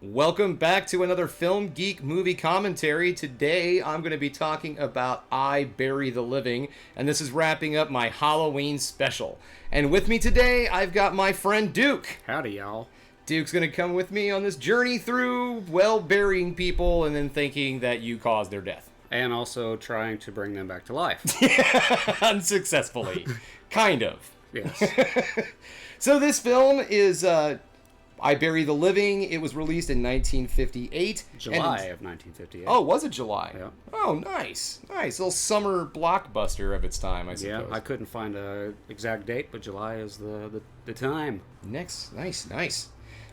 Welcome back to another Film Geek movie commentary. Today I'm going to be talking about I Bury the Living, and this is wrapping up my Halloween special. And with me today, I've got my friend Duke. Howdy, y'all. Duke's going to come with me on this journey through, well, burying people and then thinking that you caused their death. And also trying to bring them back to life. Unsuccessfully. Kind of. Yes. So this film is I Bury the Living. It was released in 1958. July of 1958. Oh, was it July? Yeah. Oh, nice. Nice. Little summer blockbuster of its time, I suppose. Yeah, I couldn't find an exact date, but July is the time. Next. Nice.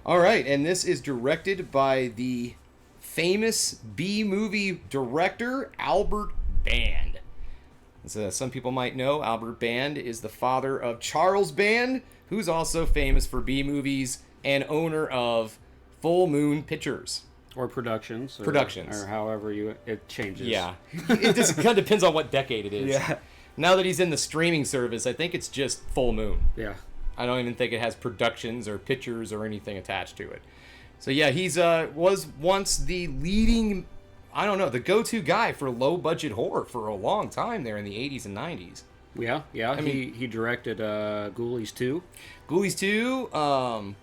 All right, and this is directed by the famous B-movie director, Albert Band. As some people might know, Albert Band is the father of Charles Band, who's also famous for B-movies and owner of Full Moon Pictures. Or Productions. Productions. Or however it changes. Yeah. It just kind of depends on what decade it is. Yeah. Now that he's in the streaming service, I think it's just Full Moon. Yeah. I don't even think it has Productions or Pictures or anything attached to it. So yeah, he's was once the leading, the go-to guy for low-budget horror for a long time there in the 80s and 90s. Yeah. I mean, he directed Ghoulies 2. Ghoulies 2,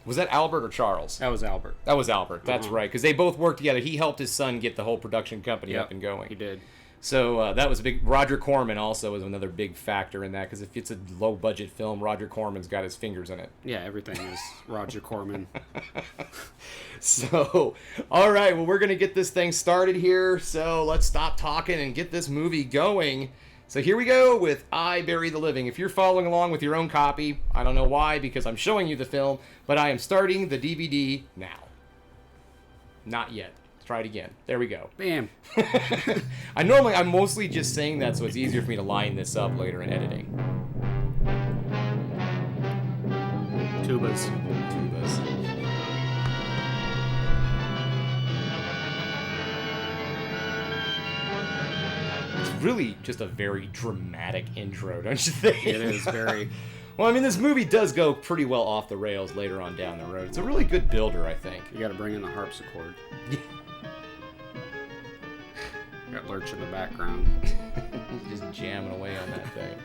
was that Albert or Charles? That was Albert. That was Albert. That's right, because they both worked together. He helped his son get the whole production company up and going. He did. So that was a big... Roger Corman also was another big factor in that, because if it's a low-budget film, Roger Corman's got his fingers in it. Yeah, everything is Roger Corman. So, all right, well, we're going to get this thing started here, so let's stop talking and get this movie going. So here we go with I Bury the Living. If you're following along with your own copy, I don't know why, because I'm showing you the film, but I am starting the DVD now. Not yet. Let's try it again. There we go. Bam. I'm mostly just saying that so it's easier for me to line this up later in editing. Tubas. Really just a very dramatic intro, don't you think? It is very... Well, I mean, this movie does go pretty well off the rails later on down the road. It's a really good builder, I think. You gotta bring in the harpsichord. Got Lurch in the background. He's just jamming away on that thing.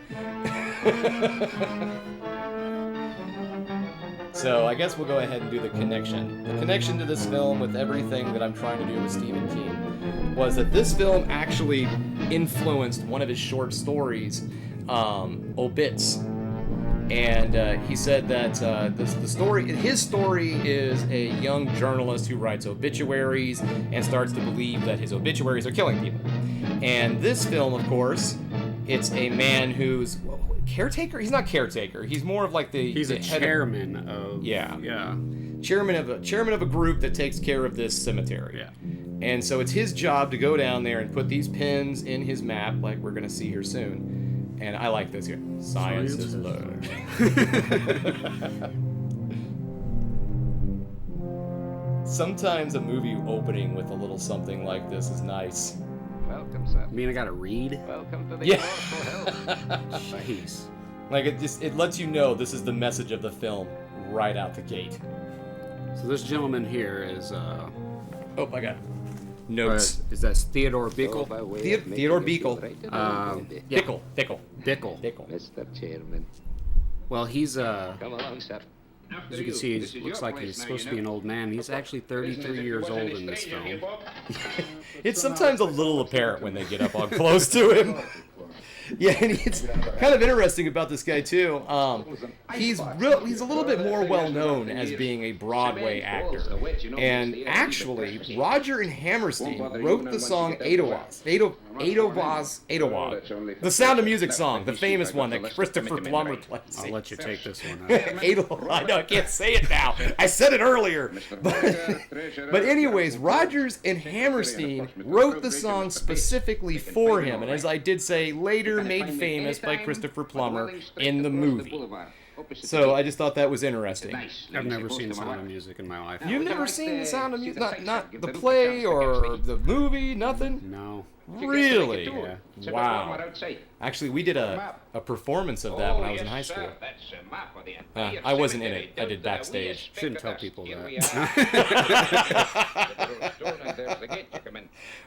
So, I guess we'll go ahead and do the connection. The connection to this film with everything that I'm trying to do with Stephen King was that this film actually influenced one of his short stories, Obits. And he said that his story is a young journalist who writes obituaries and starts to believe that his obituaries are killing people. And this film, of course, it's a man who's caretaker. He's not caretaker. He's more of like He's the a chairman of... Yeah. Chairman Chairman of a group that takes care of this cemetery. Yeah. And so it's his job to go down there and put these pins in his map, like we're going to see here soon. And I like this here. Science is love. Sometimes a movie opening with a little something like this is nice. Welcome, sir. I mean, I gotta read? Welcome to the Yeah. Jeez. Like it lets you know this is the message of the film right out the gate. So this gentleman here is, Oh, I got notes. is that Theodore Bickel? Theodore Bickel. Yeah. Bickel. Mr. Chairman. Well, he's, Come along, sir. as you can see, he looks like he's supposed to be an old man. He's actually 33 years old in this film. It's sometimes a little apparent when they get up on close to him. Yeah, and it's kind of interesting about this guy too. He's a little bit more well known as being a Broadway actor, and actually Roger and Hammerstein wrote the song Edelweiss, the Sound of Music song, the famous one that Christopher Plummer plays. I'll let you take this one. I know I can't say it now. I said it earlier, but anyways, Rogers and Hammerstein wrote the song specifically for him, and as I did say later, made famous by Christopher Plummer in the movie. So I just thought that was interesting. I've never seen Sound of Music in my life. You've never seen The Sound of Music? Not the play or the movie? Nothing? No. Really? Yeah. Wow. Actually, we did a performance of that when I was in high school. I wasn't in it. I did backstage. Shouldn't tell people that.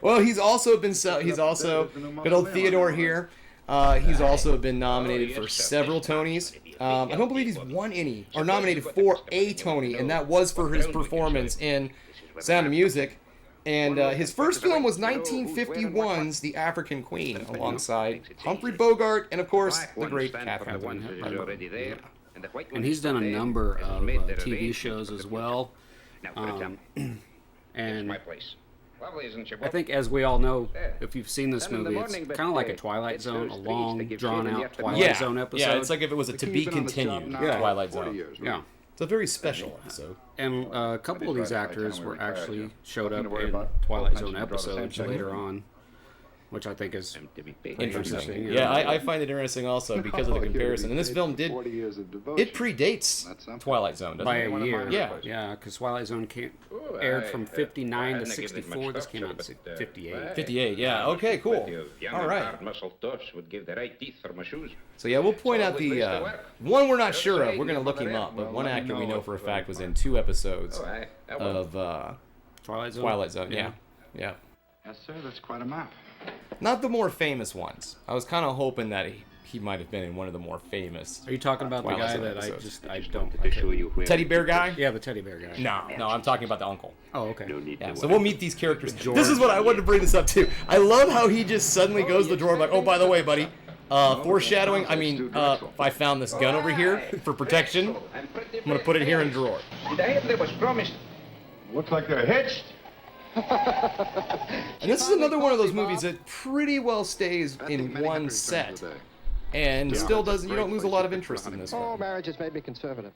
Well, he's also good old Theodore here. He's also been nominated for several Tonys. I don't believe he's won any, or nominated for a Tony, and that was for his performance in Sound of Music. And his first film was 1951's The African Queen, alongside Humphrey Bogart and, of course, the great Katharine Hepburn. And he's done a number of TV shows as well. And I think, as we all know, if you've seen this movie, it's kind of like a Twilight Zone, a long, drawn-out Twilight Zone episode. Yeah, it's like if it was a to-be-continued Twilight Zone. Yeah. It's a very special episode. And a couple of these actors were actually showed up in Twilight Zone episodes later on, which I think is interesting. Yeah, I find it interesting also because of the comparison. And this film it predates Twilight Zone, doesn't by it? a year. Yeah. Because Twilight Zone aired from 59 to 64. This came out in 58. 58, yeah. Okay, cool. All right. So yeah, we'll point out the one we're not sure of. We're going to look him up, but one actor we know for a fact was in 2 episodes of Twilight Zone. Yeah. Yes, sir. That's quite a map. Not the more famous ones. I was kind of hoping that he might have been in one of the more famous. Are you talking about the guy that I don't... Teddy Bear guy? Yeah, the teddy bear guy. No, I'm talking about the uncle. Oh, okay. Yeah, so we'll meet these characters. This is what I wanted to bring this up too. I love how he just suddenly goes to the drawer like, oh, by the way, buddy, foreshadowing, I found this gun over here for protection. I'm going to put it here in the drawer. Looks like they're hitched. And this is another one of those movies that pretty well stays in one set. And still doesn't, you don't lose a lot of interest in this Oh, one. marriage has made me conservative.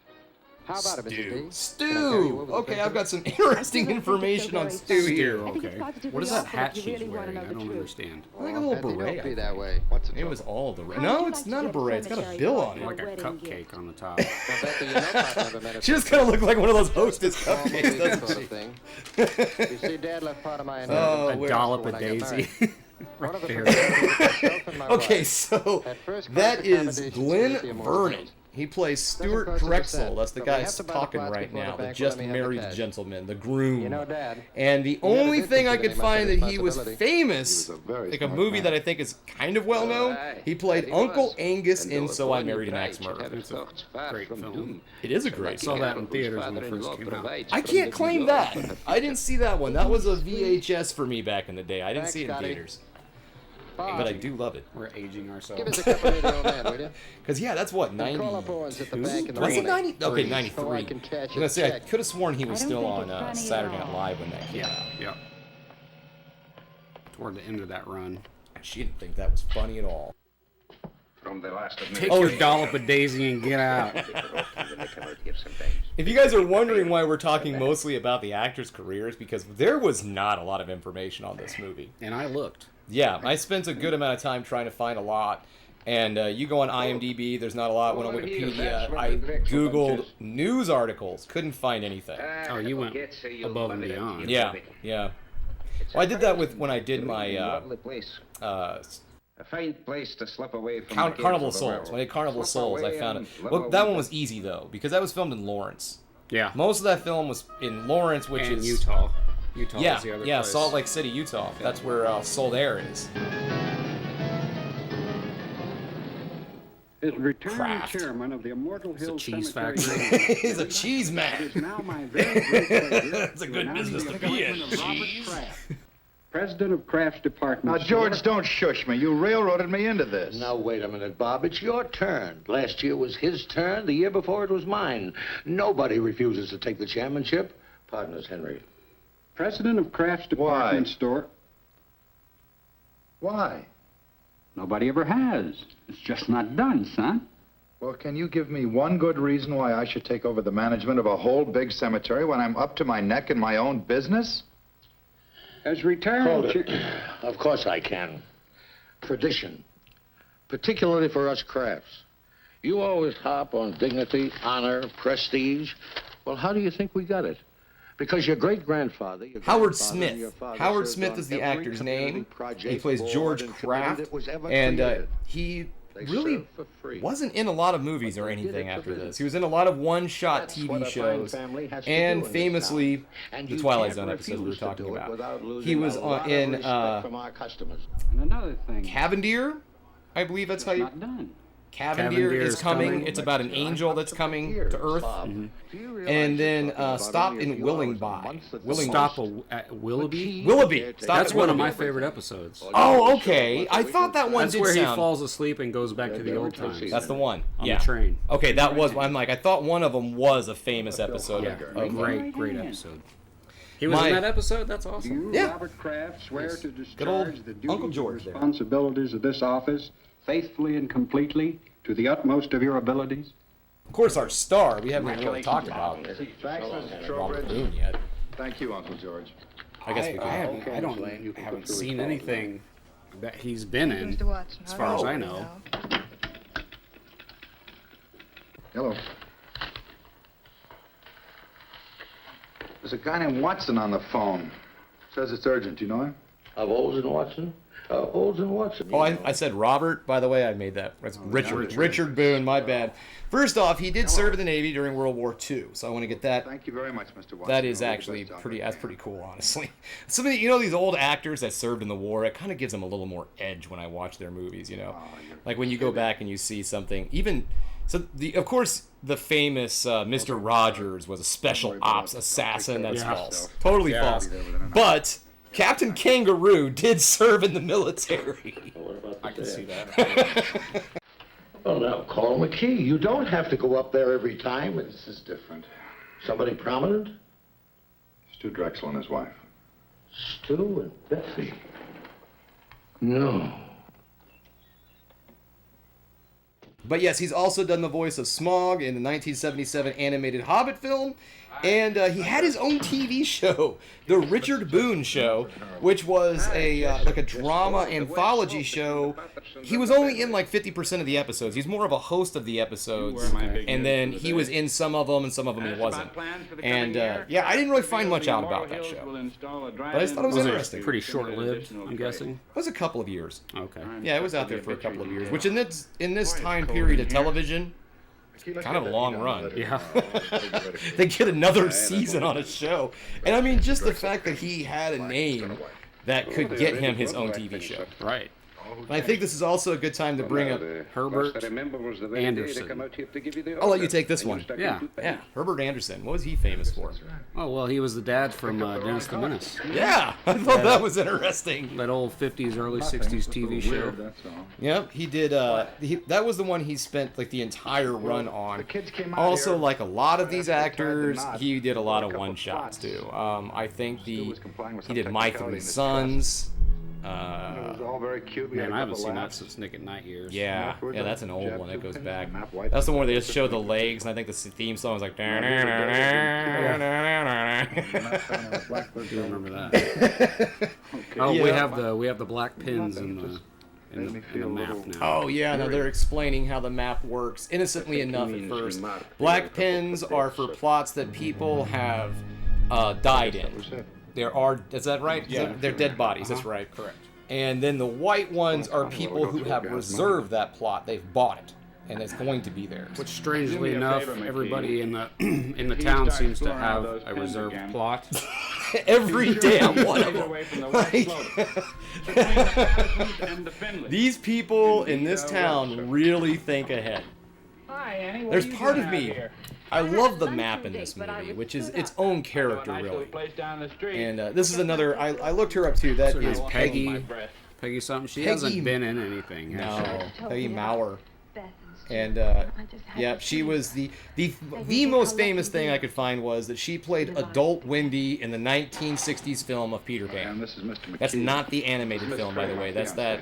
How about it, Mrs. D? Stu! Okay, I've got some interesting information on Stu here. Okay. What is that hat she's wearing? I don't understand. I think a little beret. Don't be that way. What's It was all the No, it's not a beret. It's got a bill on it. Like a cupcake on the top. She just kind of looked like one of those hostess cupcakes, doesn't she? You see, Dad left part of my A dollop of Daisy. Right there. Okay, so that is Glenn Vernon. He plays Stuart Drexel. That's the guy that's talking right now. The just married gentleman, the groom. And the only thing I could find that he was famous, like a movie that I think is kind of well known, he played Uncle Angus in So I Married an Axe Murderer. It's a great film. It is a great Saw film. that in theaters when it first came out. I can't claim that. I didn't see that one. That was a VHS for me back in the day. I didn't see it in theaters. But I do love it. We're aging ourselves. Give us a couple of the old man, will you? Because, yeah, that's what, 90... Was it 90? Okay, 93. I was going to say, I could have sworn he was still on Saturday Night Live when that came out. Yeah. Toward the end of that run. She didn't think that was funny at all. Take your dollop of Daisy and get out. If you guys are wondering why we're talking mostly about the actors' careers, because there was not a lot of information on this movie. And I looked. Yeah, I spent a good amount of time trying to find a lot. And you go on IMDb, there's not a lot. Went on Wikipedia. I Googled news articles. Couldn't find anything. Oh, you went above and beyond. Yeah. Well, I did that when I did my a fine place to slip away from Carnival of Souls. When I did Carnival of Souls, I found it. Well, that one was easy though because that was filmed in Lawrence. Yeah. Most of that film was in Lawrence, which is Utah. Utah is the other place. Salt Lake City, Utah. That's where Sold Air is. Is returning chairman of the Immortal Hill cheese Cemetery. factory. He's a cheese man. It is now my very great pleasure. It's a good business to be in. Cheese. President of Kraft's department. Now, George, don't shush me. You railroaded me into this. Now, wait a minute, Bob. It's your turn. Last year was his turn. The year before it was mine. Nobody refuses to take the chairmanship. Pardon us, Henry. President of Kraft's department store. Why? Nobody ever has. It's just not done, son. Well, can you give me one good reason why I should take over the management of a whole big cemetery when I'm up to my neck in my own business? As retired... Of course I can. Tradition. Particularly for us Crafts. You always harp on dignity, honor, prestige. Well, how do you think we got it? Because your great-grandfather... Howard Smith. Howard Smith is the actor's name. He plays George Kraft. And he really wasn't in a lot of movies or anything after this. He was in a lot of one-shot TV shows. And famously, the Twilight Zone episodes we were talking about. He was in Cavendier, I believe that's how you... Cavendier is coming. It's about an angel that's coming to Earth. And then Stop in Willingby. Stop at Willoughby? Willoughby. That's one of my favorite episodes. Oh, okay. I thought that one That's did where sound... he falls asleep and goes back to the old times. That's the one. On yeah. the train. Okay, that was... I'm like, I thought one of them was a famous episode. Yeah, great episode. He was My- in that episode? That's awesome. Yeah. Robert Kraft, swear to Good old discharge the Uncle duties George and there. responsibilities of this office faithfully and completely to the utmost of your abilities? Of course, our star. We haven't really talked about Thanks, Mr. Robert Trowbridge. Boone yet. Thank you, Uncle George. I guess we could. I haven't seen anything that he's been in, as far as I know. Hello. There's a guy named Watson on the phone. Says it's urgent. Do you know him? Of Olds and Watson? Olds and Watson. Oh, I said Robert, by the way. I made that. It's Richard. Richard Boone, my bad. First off, he did serve in the Navy during World War II, so I want to get that. Thank you very much, Mr. Watson. That is All the actually best, pretty. Doctor. That's pretty cool, honestly. Some of the, you know, these old actors that served in the war. It kind of gives them a little more edge when I watch their movies. You know, like when you go back and you see something. Even so, of course, the famous Mr. Rogers was a special ops assassin. That's false. Totally false. But Captain Kangaroo did serve in the military. I can see that. Well, now, call McKee. You don't have to go up there every time. This is different. Somebody prominent? Stu Drexel and his wife. Stu and Betsy. No. But yes, he's also done the voice of Smaug in the 1977 animated Hobbit film, and he had his own TV show, The Richard Boone Show, which was a like a drama anthology show. He was only in like 50% of the episodes. He's more of a host of the episodes, and then he was in some of them, and some of them he wasn't. And yeah, I didn't really find much out about that show, but I just thought it was interesting. Pretty short-lived, I'm guessing. It was a couple of years. Okay. Yeah, it was out there for a couple of years, which in this time period of television, kind of a long run. Yeah. They get another season on a show. And I mean, just the fact that he had a name that could get him his own TV show. Right. And I think this is also a good time to bring up Herbert Anderson. I'll let you take this one. Yeah. Yeah, Herbert Anderson. What was he famous for? Oh, well, he was the dad from Dennis the Menace. Yeah, I thought that was interesting. That old 50s, early 60s TV show. Yep, he did. That was the one he spent like the entire run on. Also, like a lot of these actors, he did a lot of one shots too. I think he did My Three Sons. It was all very cute. We Man, had a I haven't couple seen that laughs. since Nick at Night years. Yeah, that's an old one that goes back. Map white. That's the one where they just show the legs, and I think the theme song was like. I do remember that. Oh, Yeah. we have the black pins in the map now. Oh yeah, now they're explaining how the map works. Innocently enough at first. Black pins are for plots that people have died in. Is that right? Yeah. They're dead bodies, that's right. Correct. And then the white ones are people who have reserved that plot. They've bought it, and it's going to be there. Which, strangely enough, everybody in the in the town seems to have a reserved plot. Every damn one of them. These people in this town really think ahead. There's part of me. I love the map in this movie, which is its own character, really. And this is another. I looked her up too. That is Peggy. Peggy something. She Peggy- hasn't been in anything. has she? No, Peggy Maurer. And yeah, she was the most famous thing I could find was that she played adult Wendy in the 1960s film of Peter Pan. And this is Mr. McKee. That's not the animated film, by the way. That's that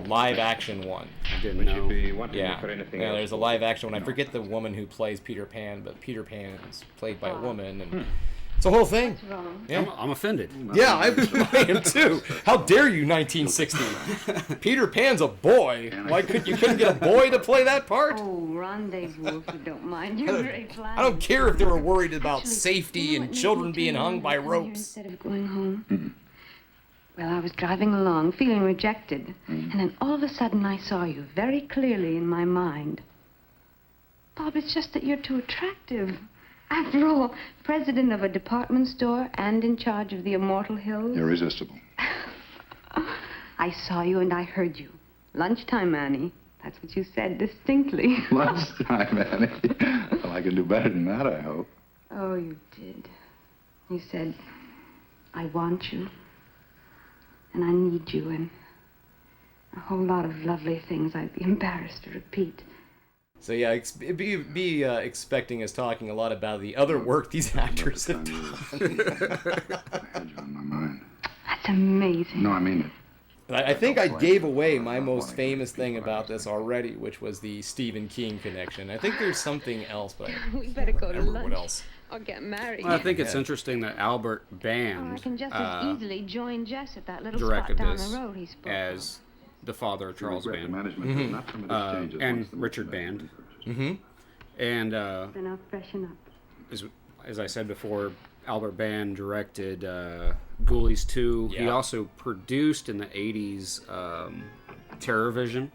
live action one. I didn't know. Yeah, there's a live action one. I forget the woman who plays Peter Pan, but Peter Pan is played by a woman, and It's a whole thing. What's wrong? Yeah. I'm offended. Yeah, I am too. How dare you, 1960? Peter Pan's a boy. Why couldn't get a boy to play that part? Oh, rendezvous, if you don't mind. You're very flat. I don't care if they were worried about Actually, safety you know and what made children me being turn hung around by and come here ropes. Instead of going home. Well, I was driving along, feeling rejected, and then all of a sudden I saw you very clearly in my mind. Bob, it's just that you're too attractive. After all, president of a department store and in charge of the Immortal Hills. Irresistible. I saw you and I heard you. Lunchtime, Annie. That's what you said distinctly. Lunchtime, Annie. Well, I can do better than that, I hope. Oh, you did. You said, I want you. And I need you, and a whole lot of lovely things I'd be embarrassed to repeat. So yeah, be expecting us talking a lot about the other work these actors have done. I had you on my mind. That's amazing. No, I mean it. I think I gave away my most famous thing about this already, which was the Stephen King connection. I think there's something else, but I We better go to remember lunch what else. or get married. Well, I think it's interesting that Albert Band Or I can just as easily join Jess at that little directed spot down this the road he spoke as the father of Charles Regret the Band management does not permit exchanges and once the Richard merchandise Band. is purchased. And Then I'll freshen up. as I said before, Albert Band directed Ghoulies 2. He Yeah. also produced in the 80s Terror Vision.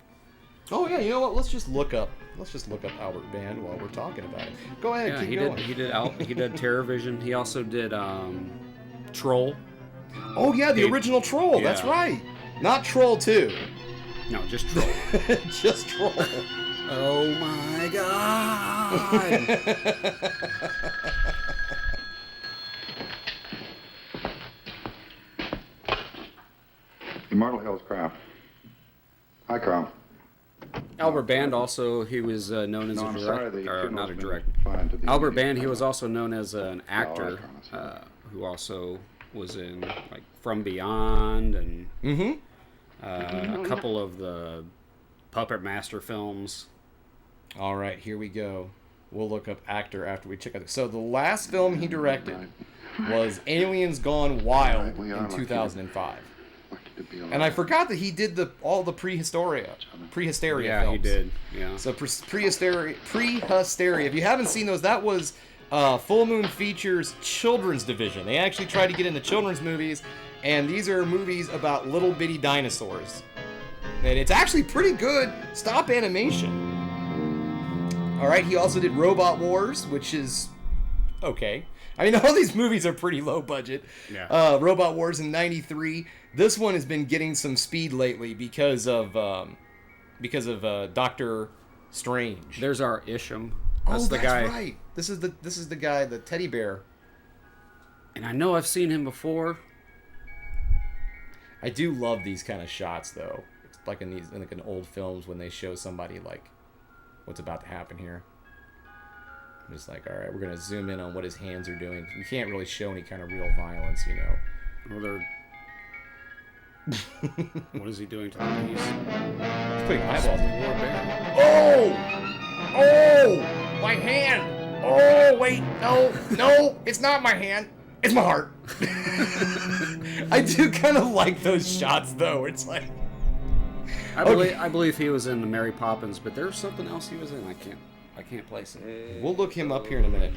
Oh yeah, you know what? Let's just look up Albert Band while we're talking about it. Go ahead, Yeah, keep he going. did. He did Terror Vision. He also did Troll. Oh yeah, the original Troll. That's Yeah. right. Not Troll 2. No, just Troll. Just Troll. Oh my God! Immortal Hills Craft. Hi, Carl. Albert Band also, he was known as No, a I'm sorry, the director, not a funeral's been director. confined to the Albert immediate Band, he was timeline. also known as an actor I see that. who also was in like From Beyond and a couple of the Puppet Master films. All right, here we go. We'll look up actor after we check out. So the last film he directed was Aliens Gone Wild We are in lucky. 2005. Lucky to be alive. And I forgot that he did all the prehysteria Yeah, films. he did. Yeah. So prehysteria. If you haven't seen those, that was Full Moon Features children's division. They actually tried to get into children's movies, and these are movies about little bitty dinosaurs. And it's actually pretty good stop animation. All right, he also did Robot Wars, which is okay. I mean, all these movies are pretty low budget. Yeah. Robot Wars in '93. This one has been getting some speed lately because of Doctor Strange. There's our Isham. That's the guy. right. This is the guy, the teddy bear. And I know I've seen him before. I do love these kind of shots, though. It's like in old films when they show somebody like what's about to happen here. I'm just like, all right, we're gonna zoom in on what his hands are doing. You can't really show any kind of real violence, you know. Well, what is he doing to the piece? He's putting eyeballs in the bear. Oh, my hand. Oh, wait, no, it's not my hand. It's my heart. I do kind of like those shots, though. It's like, I believe he was in the Mary Poppins, but there's something else he was in. I can't place it. we'll look him up here in a minute.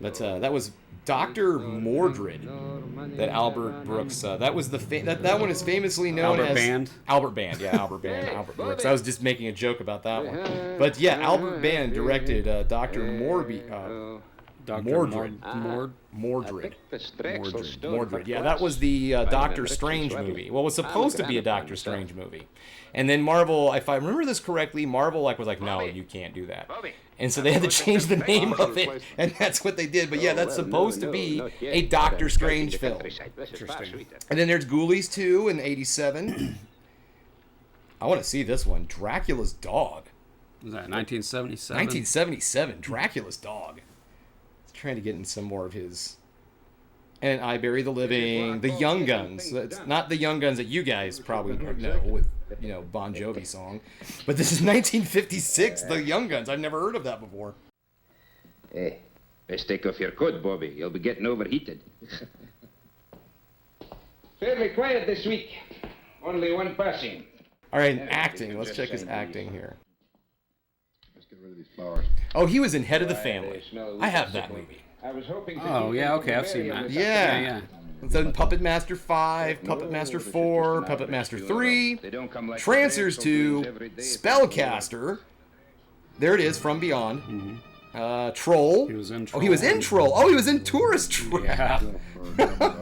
But that was Dr. Mordred that Albert Brooks. That was that one is famously known Albert as Band? Albert Band. Yeah, Albert Band. Albert Brooks. I was just making a joke about that one. But yeah, Albert Band directed Dr. Mordred. Yeah, that was the Doctor Strange movie. Well, it was supposed to be a Doctor Strange movie. And then Marvel, if I remember this correctly, Marvel was like, no, you can't do that. And so they had to change the name of it, and that's what they did. But yeah, that's supposed to be a Doctor Strange film. Interesting. And then there's Ghoulies 2 in '87. I want to see this one, Dracula's Dog. Was that 1977? 1977, Dracula's Dog. Trying to get in some more of his. And I Bury the Living, the Young Guns. It's not the Young Guns that you guys probably know with, Bon Jovi song. But this is 1956, the Young Guns. I've never heard of that before. Hey, Best take off your coat, Bobby. You'll be getting overheated. Fairly quiet this week. Only one passing. All right, acting. Let's check his acting here. Let's get rid of these flowers. Oh, he was in Head of the Family. I have that movie. I was hoping to Oh, yeah, okay, I've seen that. Yeah. Then Puppet Master 5, Puppet Master 4, Puppet Master 3, transfers to Spellcaster. There it is, From Beyond. Troll. He was in Oh, he was in Troll. Oh, he was in Tourist Trap. Yeah.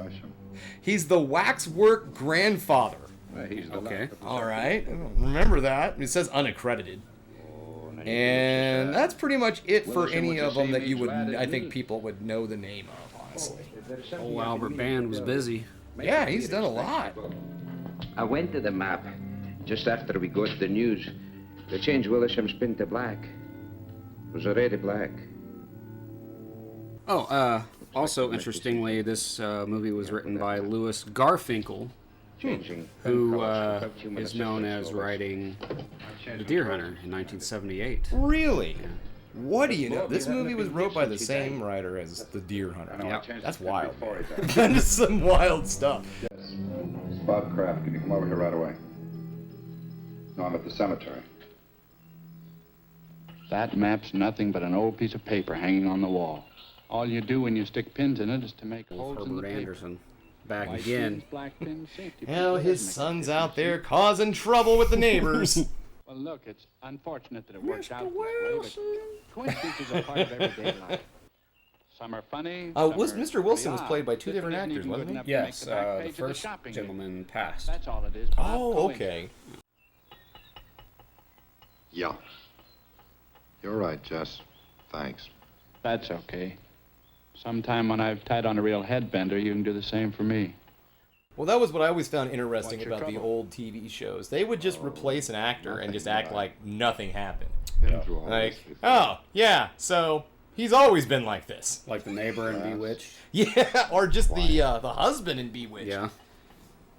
He's the waxwork grandfather. Okay. All right. Remember that. It says unaccredited. And that's pretty much it for any of them that you would, I think people would know the name of, honestly. Old Albert Band was busy. Yeah, he's done a lot. I went to the map just after we got the news. They changed Willisham's pin to black. It was already black. Oh, also interestingly, this movie was written by Louis Garfinkel, who is known as writing The Deer Hunter in 1978. Really? Yeah. What do you know? This movie was wrote by the same writer as The Deer Hunter. Yep. That's wild. That's some wild stuff. Yes. It's Bob Kraft. Can you come over here right away? No, I'm at the cemetery. That map's nothing but an old piece of paper hanging on the wall. All you do when you stick pins in it is to make holes in the Herbert paper. Anderson. Back again. Black pin safety Hell, pins his doesn't make son's a out difference. there causing trouble with the neighbors. Well, look, it's unfortunate that it worked out this way, but coincidences are part of everyday life. Some are funny. Was some are Mr. Wilson was really played by odd. two This different one isn't actors, even wasn't good he? enough to make Yes, the back the page of first shopping gentleman passed. That's all it is. Bob. Oh, Go in. okay. Yeah. You're right, Jess. Thanks. That's okay. Sometime when I've tied on a real headbender, you can do the same for me. Well, that was what I always found interesting What's your about the trouble? old TV shows. They would just replace an actor and just act like nothing happened. Been through all Like, this before. oh, yeah, so he's always been like this. Like the neighbor in Bewitched. Yeah, or just the husband in Bewitched. Yeah.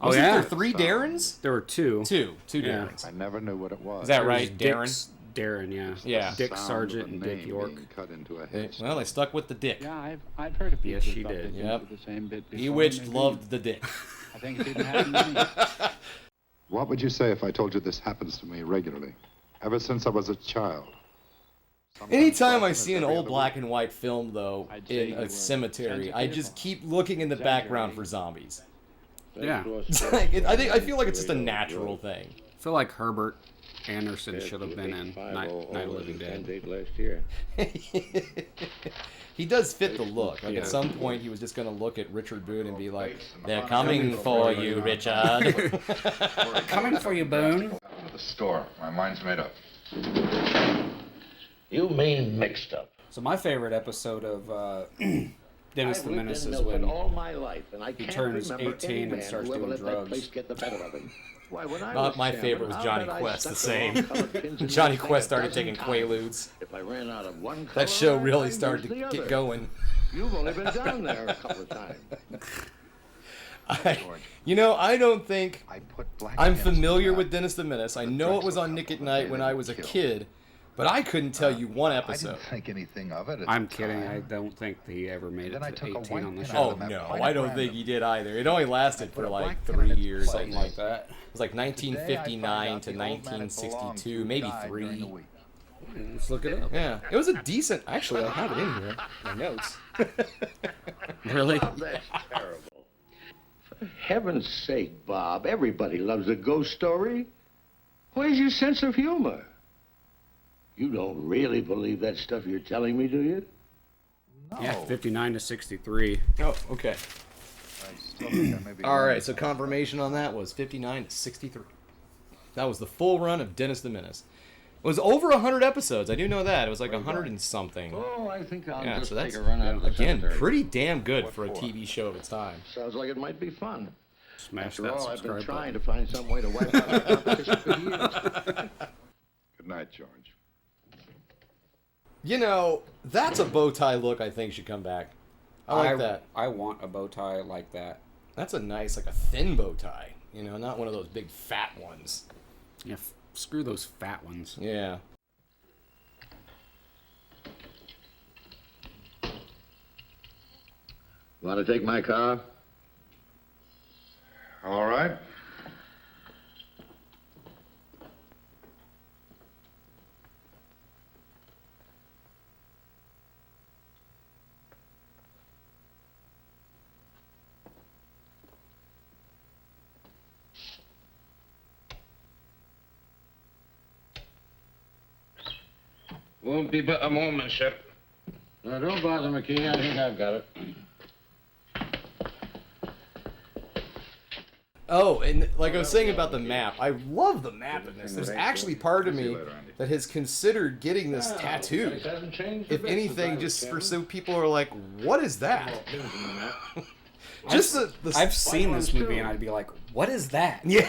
Wasn't yeah. there 3 Darrens? There were two. Two Yeah. Darrens. I never knew what it was. Is that There was right, Darren? Darren, yeah. Yeah. Dick Sound of Sargent a and Dick name York. being cut into a They- headstone. well, they stuck with the dick. Yeah, I've heard of people. Yes, who she thought did. they'd been Yep. through the same bit before, Bewitched and loved the dick. I think it didn't happen to me. What would you say if I told you this happens to me regularly? Ever since I was a child. Sometimes Anytime often I as see an every old other black week. and white film, though, I'd say in you a were cemetery, I just sensitive. keep looking in the background for zombies. Yeah. I feel like it's just a natural thing. I feel like Herbert Anderson should have been in Night of the Living Dead. Last year. He does fit the look. Like Yeah. at some point, he was just going to look at Richard Boone and be like, "They're coming for you, Richard." Coming for you, Boone. To the store. My mind's made up. You mean mixed up. So my favorite episode of Dennis the I've lived Menace in is Milford when all my life, and I can't turns remember 18 any and man starts who ever doing let that drugs. place get the better of him. Why, when I Not was my chairman, favorite was I'll Johnny bet I Quest, the stuck same. wrong colored pins in Johnny this thing Quest a started dozen taking times. Quaaludes. If I ran out of one color, That show really I'd started use to the get other. going. You've only been down there a couple of times. I don't think I put black I'm pins in familiar the with map. Dennis the Menace. I The know it was Drexel on Nick at couple, Night they when didn't I was a kill. kid, but I couldn't tell you one I episode. didn't think anything of it. At I'm the kidding. time. I don't think he ever made it Then I to took a 18 white on the pin show. Oh out of no, quite I don't random. think he did either. It only lasted put for a like black pin 3 in its years. place. Something like that. It was like Today I 1959 found to out the old man it belonged 1962, to maybe died during the 3. week. Let's look it up. Yeah, it was a decent. Actually, I have it in here. My notes. Really? Oh, that's terrible. For heaven's sake, Bob, everybody loves a ghost story. Where's your sense of humor? You don't really believe that stuff you're telling me, do you? Yeah, 59 to 63. Oh, okay. I still think I may be All wrong. right, so confirmation on that was 59 to 63. That was the full run of Dennis the Menace. It was over 100 episodes. I do know that. It was like 100 and something. Oh, I think I'll Yeah, just so that's take a run out of the again cemetery. pretty damn good for a TV show of its time. Sounds like it might be fun. Smash After that all, I've been subscribe trying button. to find some way to wipe out the competition for years. Good night, George. You know, that's a bow tie look I think should come back. I like that. I want a bow tie like that. That's a nice, like a thin bow tie. You know, not one of those big fat ones. Yeah, screw those fat ones. Yeah. Want to take my car? All right. Won't be but a moment, sir. No, don't bother, McKee. I think I've got it. Oh, and like I was saying about the map, I love the map in this. There's actually part of me that has considered getting this tattooed. If anything, just for so people are like, what is that? Just the I've seen this movie and I'd be like, what is that? Yeah.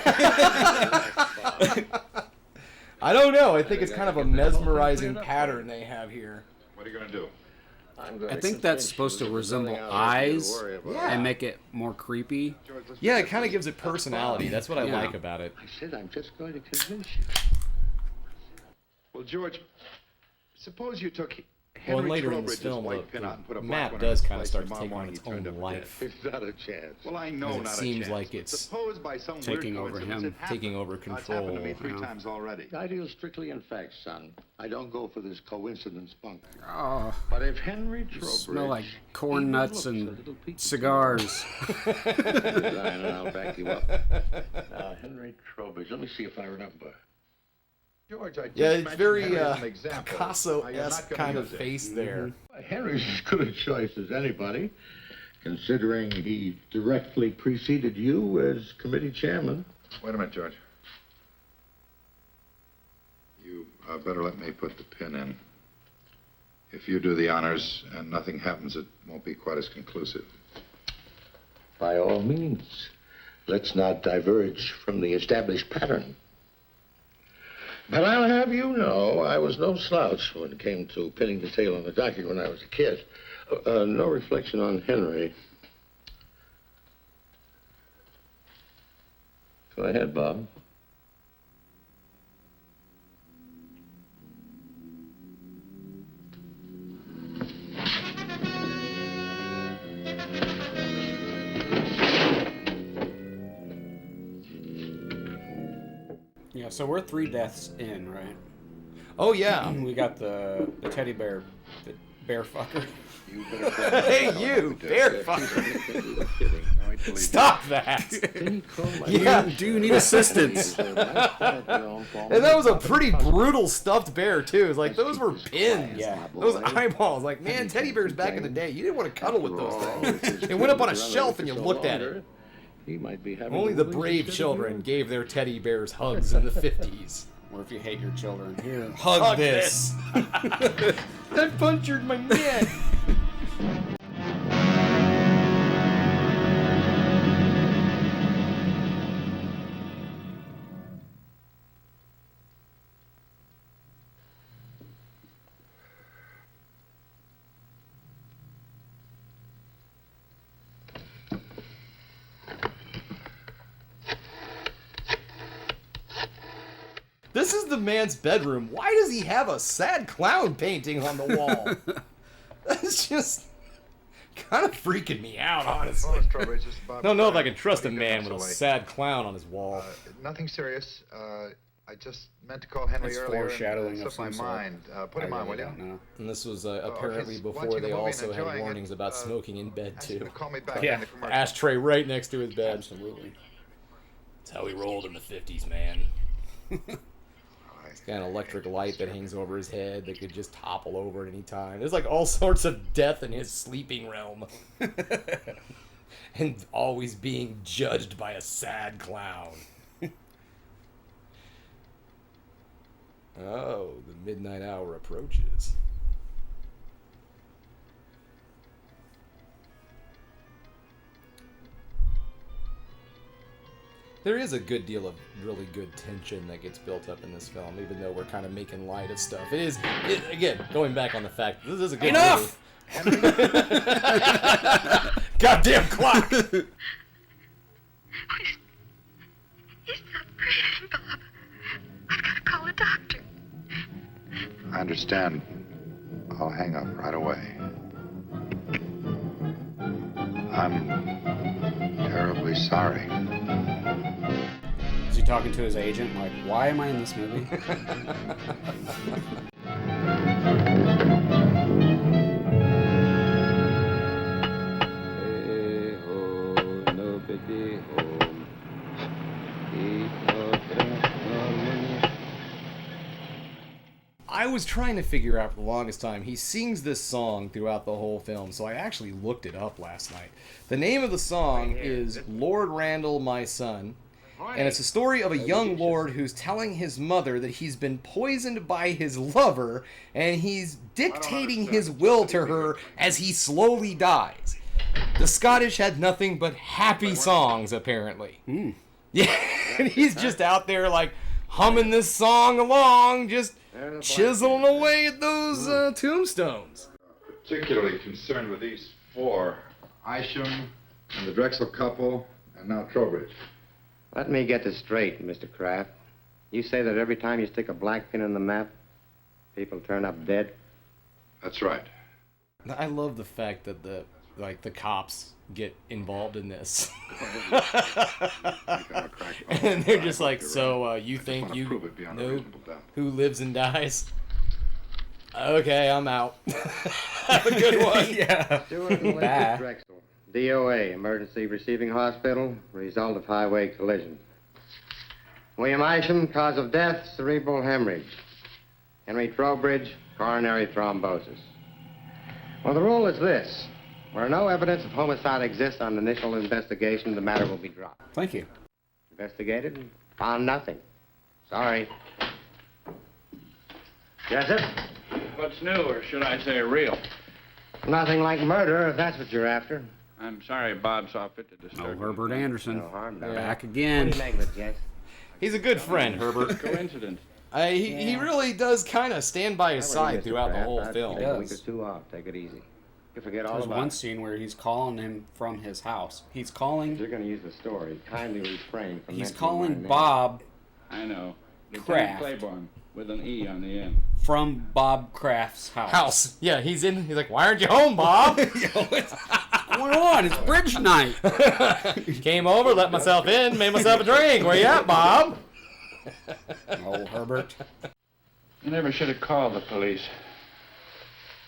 I don't know. I think it's kind of a mesmerizing pattern they have here. What are you going to do? I think that's supposed to resemble eyes and make it more creepy. Yeah, it kind of gives it personality. That's what I like about it. I said I'm just going to convince you. Well, George, suppose you took Well, Henry and later in this Trowbridge's film, white pin out and put a the black map one does on kind of his start place to take tomorrow on morning its he turned own up life. dead. It's not a chance. Well, I know And it not a seems chance. like it's Suppose by some taking weird over coincidence him, it happened. taking over It's happened to me control, 3 yeah. times already. I deal strictly in facts, son. I don't go for this coincidence bunk. Oh, But if Henry Trowbridge... smell like corn even nuts looks a and little peachy, cigars. Ryan, I'll back you up. Now, Henry Trowbridge, let me see if I remember. George, I just Yeah, it's mentioned very Henry as an example. Now, you're not Picasso-esque gonna kind of use it. face there. Henry's as good a choice as anybody, considering he directly preceded you as committee chairman. Wait a minute, George. You better let me put the pin in. If you do the honors and nothing happens, it won't be quite as conclusive. By all means, let's not diverge from the established pattern. But I'll have you know, I was no slouch when it came to pinning the tail on the donkey when I was a kid. No reflection on Henry. Go ahead, Bob. Yeah, so we're 3 deaths in, right? Oh, yeah. We got the teddy bear, the bear fucker. Hey, you, bear fucker. Stop that. Yeah. You do need assistance. And that was a pretty brutal stuffed bear, too. It's like, those were pins. Yeah. Those eyeballs. Like, man, teddy bears back in the day, you didn't want to cuddle with those things. It went up on a shelf and you looked at it. He might be having Only the brave children gave their teddy bears hugs in the 50s. Or if you hate your children, here, Hug this. That punctured my neck. This is the man's bedroom. Why does he have a sad clown painting on the wall? That's just kind of freaking me out, honestly. Don't know if I can trust a man with a sad clown on his wall. Nothing serious. I just meant to call Henry It's earlier foreshadowing and of slipped my some sort. mind. Put him on, will you? No. And this was apparently before they also had warnings about smoking in bed, too. Call me back Yeah, in the commercial. ashtray right next to his bed. Absolutely. That's how he rolled in the 50s, man. He's got an electric light that hangs over his head that could just topple over at any time. There's like all sorts of death in his sleeping realm. And always being judged by a sad clown. Oh, the midnight hour approaches. There is a good deal of really good tension that gets built up in this film, even though we're kind of making light of stuff. Again, going back on the fact, this is a good Enough! movie. Goddamn clock! He's not breathing, Bob. I've got to call a doctor. I understand. I'll hang up right away. I'm terribly sorry. Is he talking to his agent? Like, why am I in this movie? I was trying to figure out for the longest time. He sings this song throughout the whole film, so I actually looked it up last night. The name of the song is Lord Randall, My Son, and it's a story of a young lord who's telling his mother that he's been poisoned by his lover, and he's dictating his will to her as he slowly dies. The Scottish had nothing but happy songs, apparently. Yeah, and he's just out there, like, humming this song along, just chiseling away at those tombstones. Particularly concerned with these four. Isham, and the Drexel couple, and now Trowbridge. Let me get this straight, Mr. Kraft. You say that every time you stick a black pin in the map, people turn up dead? That's right. I love the fact that the cops get involved in this. And they're just like, so you think you know who lives and dies? Okay, I'm out. Have a good one. Yeah. Bye. Drexel, DOA, emergency receiving hospital, result of highway collision. William Isham, cause of death, cerebral hemorrhage. Henry Trowbridge, coronary thrombosis. Well, the rule is this. Where no evidence of homicide exists on initial investigation, the matter will be dropped. Thank you. Investigated, found nothing. Sorry. Jessup? What's new, or should I say real? Nothing like murder, if that's what you're after. I'm sorry Bob saw fit to No, disturb you. Herbert Anderson. No harm done. Back again. What do you make of it, Jess? He's a good friend, Herbert. Coincidence. He really does kind of stand by his side throughout the whole film. Take a week or two off. Take it easy. You forget all There's about one it. scene where he's calling him from his house. He's If calling. you're going to use the story, kindly refrain from He's mentioning calling my name. Bob I know. Kraft. Lieutenant Claiborne, with an E on the end. from Bob Kraft's house. House. Yeah, he's like, why aren't you home, Bob? What's going on? It's bridge night. Came over, let myself in, made myself a drink. Where you at, Bob? Oh, Herbert. You never should have called the police.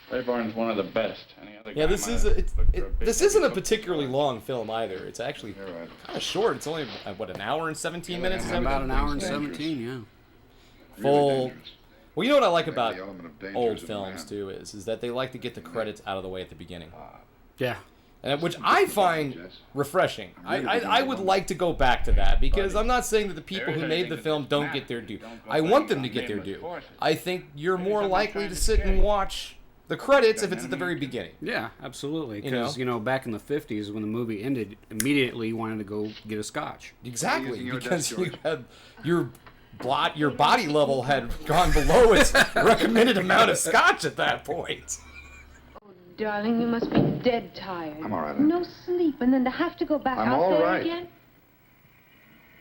Claiborne's one of the best. Any other Yeah, guy this might is have looked for a big this isn't a book. particularly long film either. It's actually kind of short. It's only what, an hour and 17 minutes. Is that About an hour and Dangerous. 17, yeah. Full. Well, you know what I like about The element of danger old is in films man. too is that they like to get the credits out of the way at the beginning, Yeah. and which I find refreshing. I would like to go back to that because I'm not saying that the people who made the film don't get their due. I want them to get their due. I think you're more likely to sit and watch the credits if it's at the very beginning. Yeah, absolutely. You know? Because, back in the 50s when the movie ended, immediately you wanted to go get a scotch. Exactly, Using your because desk, you George. had your body level had gone below its recommended amount of scotch at that point. Darling, you must be dead tired. I'm all right. No sleep, and then to have to go back I'm out all there right. again?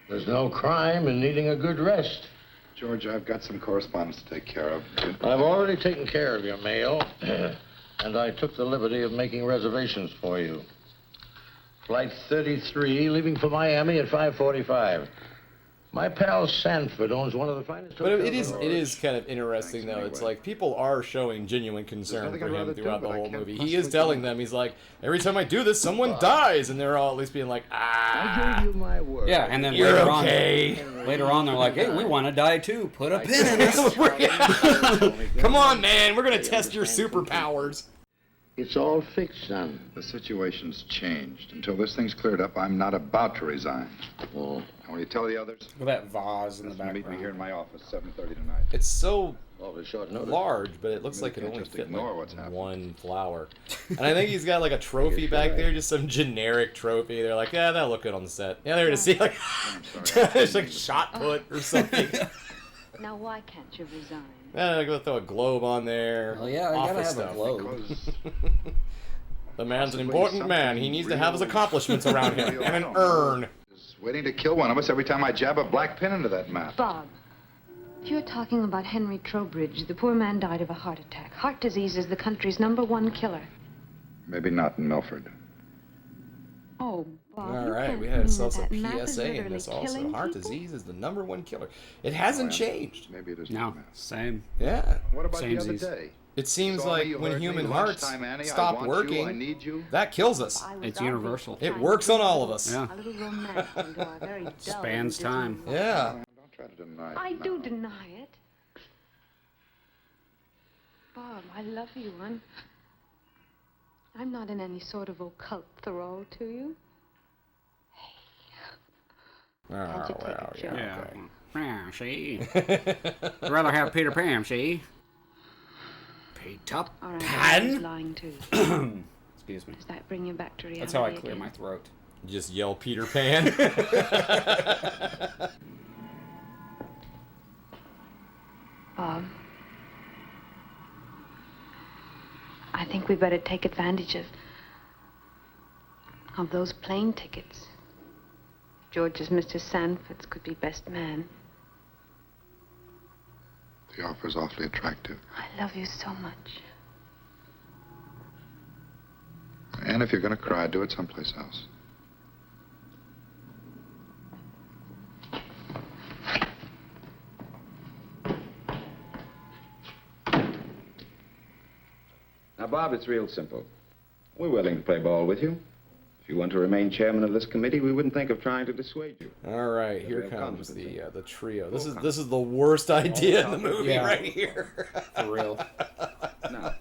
There's no crime in needing a good rest. George, I've got some correspondence to take care of. I've already taken care of your mail, and I took the liberty of making reservations for you. Flight 33, leaving for Miami at 5:45. My pal Sanford owns one of the finest But hotels. it is kind of interesting though. It's like people are showing genuine concern nothing for I'd him rather do, throughout the but I whole can't movie. He possibly is telling do it. them, he's like, every time I do this, someone dies, and they're all at least being like, I gave you my word. Yeah, and then you're later okay. on they're like, hey, we want to die too. Put a pin in us. Come on, man, we're gonna test your superpowers. It's all fixed, son. The situation's changed. Until this thing's cleared up, I'm not about to resign. Oh. And will you tell the others? With that vase in the Meet me background. here in my office, 7:30 tonight. It's so Awfully short notice. large, but it looks You like it can't only just fit ignore what's like happening. one flower. And I think he's got like a trophy back there, just some generic trophy. They're like, yeah, that'll look good on the set. Yeah, there it is. See, like, it's like shot put or something. Now, why can't you resign? Yeah, I'm gonna throw a globe on there. Well, yeah, you gotta Office have a stuff. globe. The man's an Possibly important man. something He needs to have his real- accomplishments around him. And an urn. Is waiting to kill one of us every time I jab a black pin into that map. Bob, if you're talking about Henry Trowbridge, the poor man died of a heart attack. Heart disease is the country's #1 killer. Maybe not in Milford. Oh, Bob. All you right, can't we mean had that ourselves a that map is PSA in literally this also. killing Heart people? disease is the #1 killer. It hasn't changed. Maybe it is. No, same. Yeah. What about the other Samesies. day? It seems Saw me, like you when heard me, human hearts lunchtime, Annie, I stop want working, you, I need you. that kills us. I was It's obviously universal. It trying works to on bring all of us. Yeah. A little romance into our very dull Spans and time. dismal Yeah. Don't try to deny it. I now. do deny it. Bob, I love you. I'm not in any sort of occult thrall to you. Oh, Can't you take well, a joke? Yeah. okay. Yeah, see? I'd rather have Peter Pan, see? Peter All right, I was Pan? lying too. Excuse me. Does that bring you back to reality? That's how I clear again? my throat. Just yell Peter Pan. Bob, I think we better take advantage of those plane tickets. George's Mr. Sanford's could be best man. The offer's awfully attractive. I love you so much. And if you're going to cry, do it someplace else. Now, Bob, it's real simple. We're willing to play ball with you. If you want to remain chairman of this committee, we wouldn't think of trying to dissuade you. All right, here have comes confidence the trio. This is the worst idea in the movie Yeah. right here. For real. Now,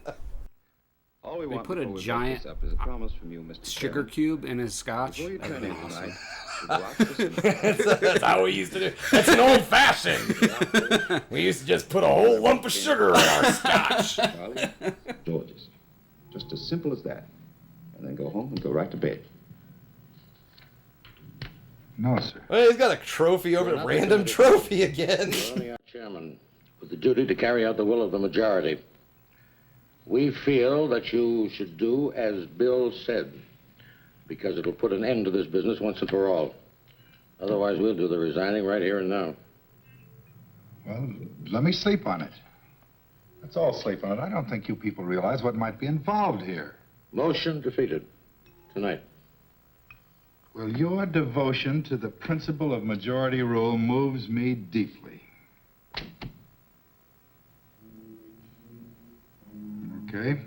all we They want put a before we break giant this up is a promise from you, Mr. Sugar Chairman. cube in his scotch. Before you That'd turn be in awesome. tonight, you watch this. That's how we used to do. That's an old fashioned. We used to just put a whole lump of sugar in our scotch. Charlie, George's. Just as simple as that. And then go home and go right to bed. No, sir. Well, he's got a trophy over the random trophy again. You're only our chairman with the duty to carry out the will of the majority. We feel that you should do as Bill said, because it'll put an end to this business once and for all. Otherwise, we'll do the resigning right here and now. Well, let me sleep on it. Let's all sleep on it. I don't think you people realize what might be involved here. Motion defeated. Tonight. Well, your devotion to the principle of majority rule moves me deeply. Okay.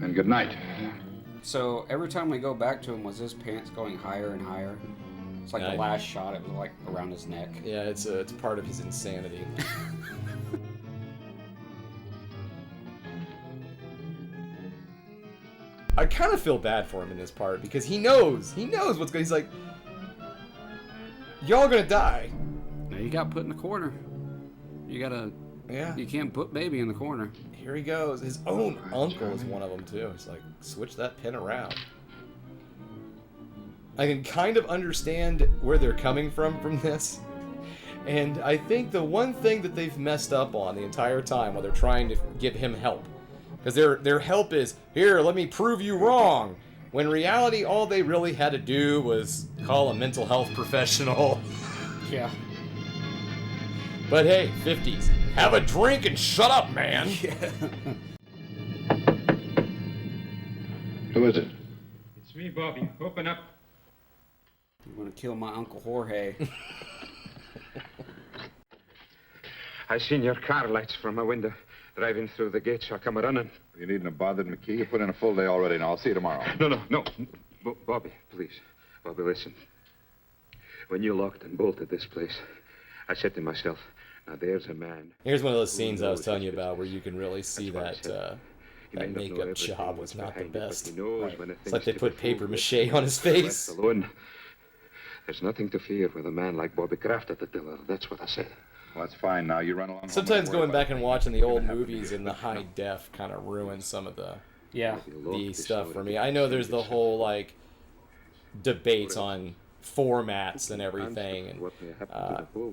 And good night. So every time we go back to him, was his pants going higher and higher? It's like Yeah. the last shot, it was like around his neck. Yeah, it's part of his insanity. I kind of feel bad for him in this part because he knows what's going. He's like, y'all gonna die. Now you got put in the corner. You gotta. Yeah. You can't put baby in the corner. Here he goes. His own uncle is one of them too. He's like, switch that pin around. I can kind of understand where they're coming from this. And I think the one thing that they've messed up on the entire time while they're trying to give him help, because their help is, here, let me prove you wrong. When in reality, all they really had to do was call a mental health professional. Yeah. But hey, 50s. Have a drink and shut up, man. Who is it? It's me, Bobby. Open up. You want to kill my Uncle Jorge. I seen your car lights from my window. Driving through the gate, so I come running. You needn't have bothered McKee. You put in a full day already. Now, I'll see you tomorrow. No. Bobby, please. Bobby, listen. When you locked and bolted this place, I said to myself, now there's a man. Here's one of those who scenes I was knows telling you his about where you can really see That's what I that said. He may that not know makeup everything job that's was not the behind it, but best. he knows when a It's thing's like they to put be paper fooled mache with, on his left face. alone. There's nothing to fear with a man like Bobby Kraft at the tiller. That's what I said. Well, that's fine. Now, you run along home and Sometimes don't worry going about back and things watching the that are old gonna happen to movies you. in the high def kind of ruins some of the Yeah. the stuff for me. I know there's the whole like debates on formats and everything. And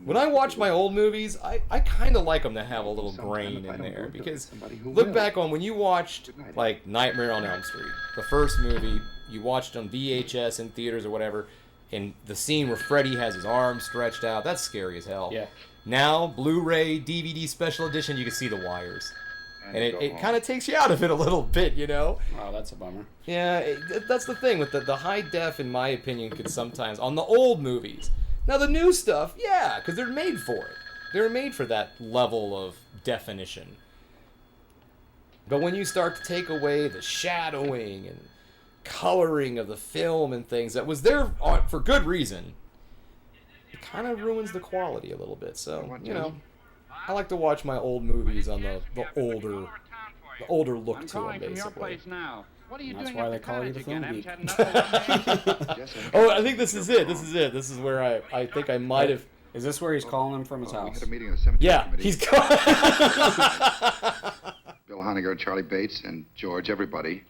when I watch my old movies, I kind of like them to have a little grain in there because look back on when you watched like Nightmare on Elm Street, the first movie you watched on VHS in theaters or whatever, and the scene where Freddy has his arms stretched out, that's scary as hell. Yeah. Now, Blu-ray, DVD special edition, you can see the wires. And it kind of takes you out of it a little bit, you know? Oh, that's a bummer. Yeah, that's the thing with the high def, in my opinion, could sometimes, on the old movies. Now, the new stuff, yeah, because they're made for it. They're made for that level of definition. But when you start to take away the shadowing and coloring of the film and things that was there for good reason, it kind of ruins the quality a little bit. So, you know, I like to watch my old movies on the older look to them, basically. That's why they call you the Film Geek. Oh, I think this is it. This is where I think I might have... Is this where he's calling him from his house? We had a meeting of the cemetery Yeah, committee. he's calling... Bill Honegger, Charlie Bates, and George, everybody.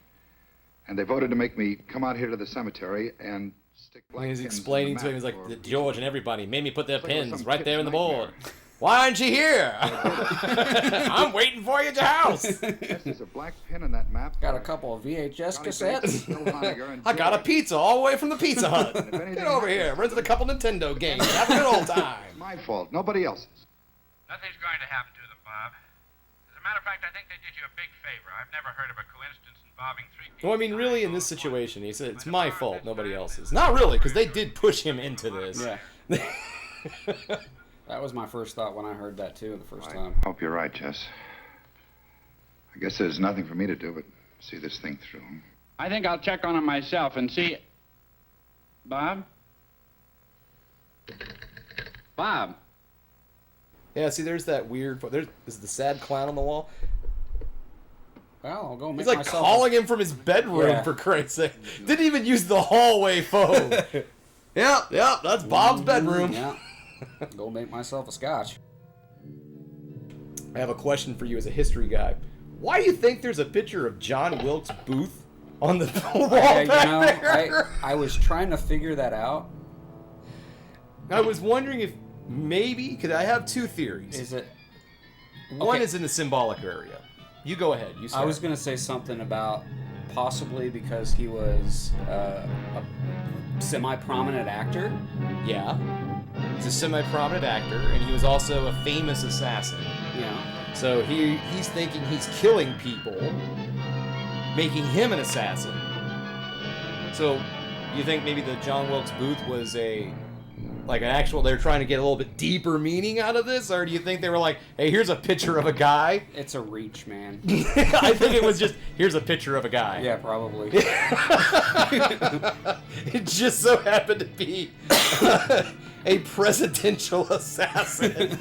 And they voted to make me come out here to the cemetery and stick blank He's pins in explaining the to him, he's map like, for- George and everybody made me put their It's like it was pins some right there kid's in the board. nightmare. Why aren't you here? I'm waiting for you at your house. Yes, there's a black pin in that map. Got a couple of VHS Charlie cassettes. Bates, Bill Honegger, and I got a George. pizza all the way from the Pizza Hut. If anything Get over here. happens- Rented a couple Nintendo games. Have a good old time. My fault, nobody else's. Nothing's going to happen to them, Bob. As a matter of fact, I think they did you a big favor. I've never heard of a coincidence involving three people. Well, I mean, really, in this situation, he said, it's my fault, nobody else's. Not really, because they did push him into this. Yeah. That was my first thought when I heard that, too, the first time. I hope you're right, Jess. I guess there's nothing for me to do but see this thing through. I think I'll check on him myself and see... Bob? Bob? Yeah, see, there's that weird... Is the sad clown on the wall? Well, I'll go make He's like myself calling him from his bedroom, Yeah. for Christ's sake. Didn't even use the hallway phone. Yep, that's Bob's bedroom. Yeah. Go make myself a scotch. I have a question for you as a history guy. Why do you think there's a picture of John Wilkes Booth on the wall back there? I was trying to figure that out. I was wondering if maybe, because I have two theories. Is it... One Okay. is in the symbolic area. You go ahead. You start. I was going to say something about possibly because he was a semi-prominent actor. Yeah. He's a semi-prominent actor, and he was also a famous assassin. Yeah. So he's thinking he's killing people, making him an assassin. So you think maybe the John Wilkes Booth was they're trying to get a little bit deeper meaning out of this? Or do you think they were like, hey, here's a picture of a guy? It's a reach, man. I think it was just, here's a picture of a guy. Yeah, probably. It just so happened to be a presidential assassin.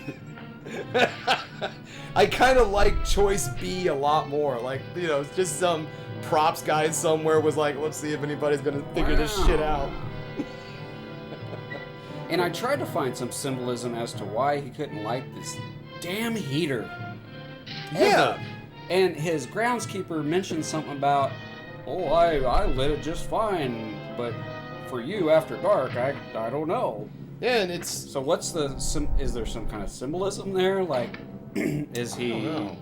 I kind of like choice B a lot more. Like, you know, it's just some props guy somewhere was like, let's see if anybody's going to figure this shit out. And I tried to find some symbolism as to why he couldn't light this damn heater. Yeah. Ever. And his groundskeeper mentioned something about, I lit it just fine, but for you after dark, I don't know. Yeah, and it's... So what's is there some kind of symbolism there? Like, is he... I don't know.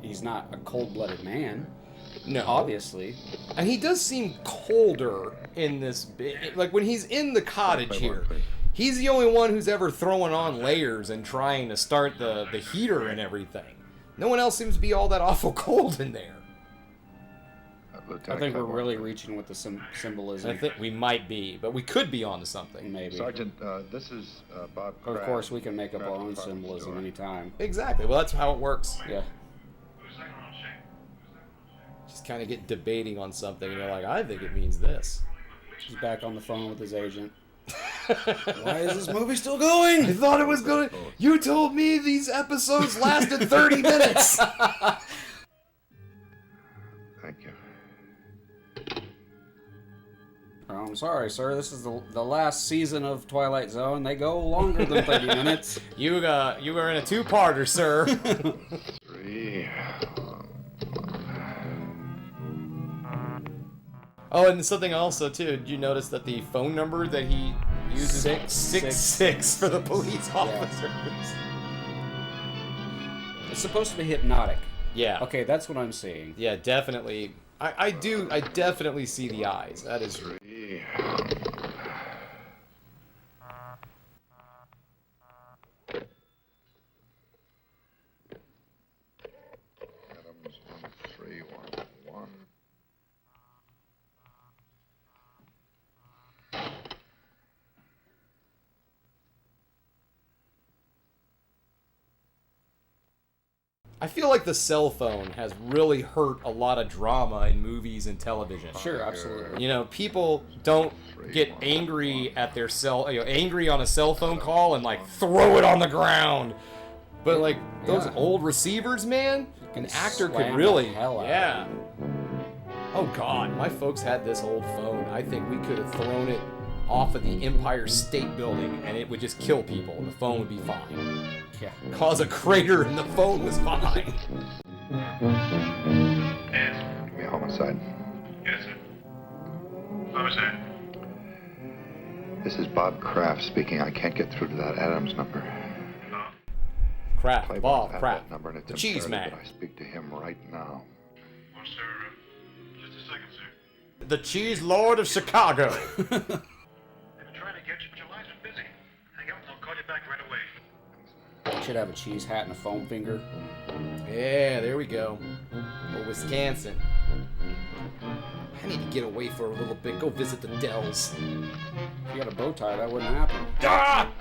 He's not a cold-blooded man. No. Obviously. And he does seem colder in this bit. Like, when he's in the cottage here, he's the only one who's ever throwing on layers and trying to start the heater and everything. No one else seems to be all that awful cold in there. I think we're really reaching with the symbolism. I think we might be, but we could be onto something. Maybe. Sergeant, this is Bob Of Crabb, course, we can make up our Crabb own Department symbolism Store. anytime. Exactly. Well, that's how it works. Yeah. Just kind of get debating on something, and you're like, I think it means this. He's back on the phone with his agent. Why is this movie still going? I thought it was going to... You told me these episodes lasted 30 minutes. Thank you. Oh, I'm sorry, sir. This is the last season of Twilight Zone. They go longer than 30 minutes. You are in a two-parter, sir. 3. Oh, and something also, too. Did you notice that the phone number that he uses... 666 for the police officers. It's supposed to be hypnotic. Yeah. Okay, that's what I'm seeing. Yeah, definitely. I definitely see the eyes. That is... 3. I feel like the cell phone has really hurt a lot of drama in movies and television. Sure, absolutely. You know, people don't get angry at their angry on a cell phone call and like throw it on the ground. But like those old receivers, man, an actor could really, yeah. Oh God, my folks had this old phone. I think we could have thrown it off of the Empire State Building and it would just kill people and the phone would be fine. Yeah. Cause a crater and the phone was fine. Give me a homicide. Yes, sir. Homicide. This is Bob Kraft speaking. I can't get through to that Adams number. Kraft, Bob Have Kraft. that number, and it's The cheese imperative man. that I speak to him right now. Well, sir, just a second, sir. The cheese lord of Chicago. I've been trying to get you, but your line's been busy. Hang up and I'll call you back right away. Should have a cheese hat and a foam finger. Yeah, there we go. Or Wisconsin. I need to get away for a little bit. Go visit the Dells. If you had a bow tie, that wouldn't happen. Ah!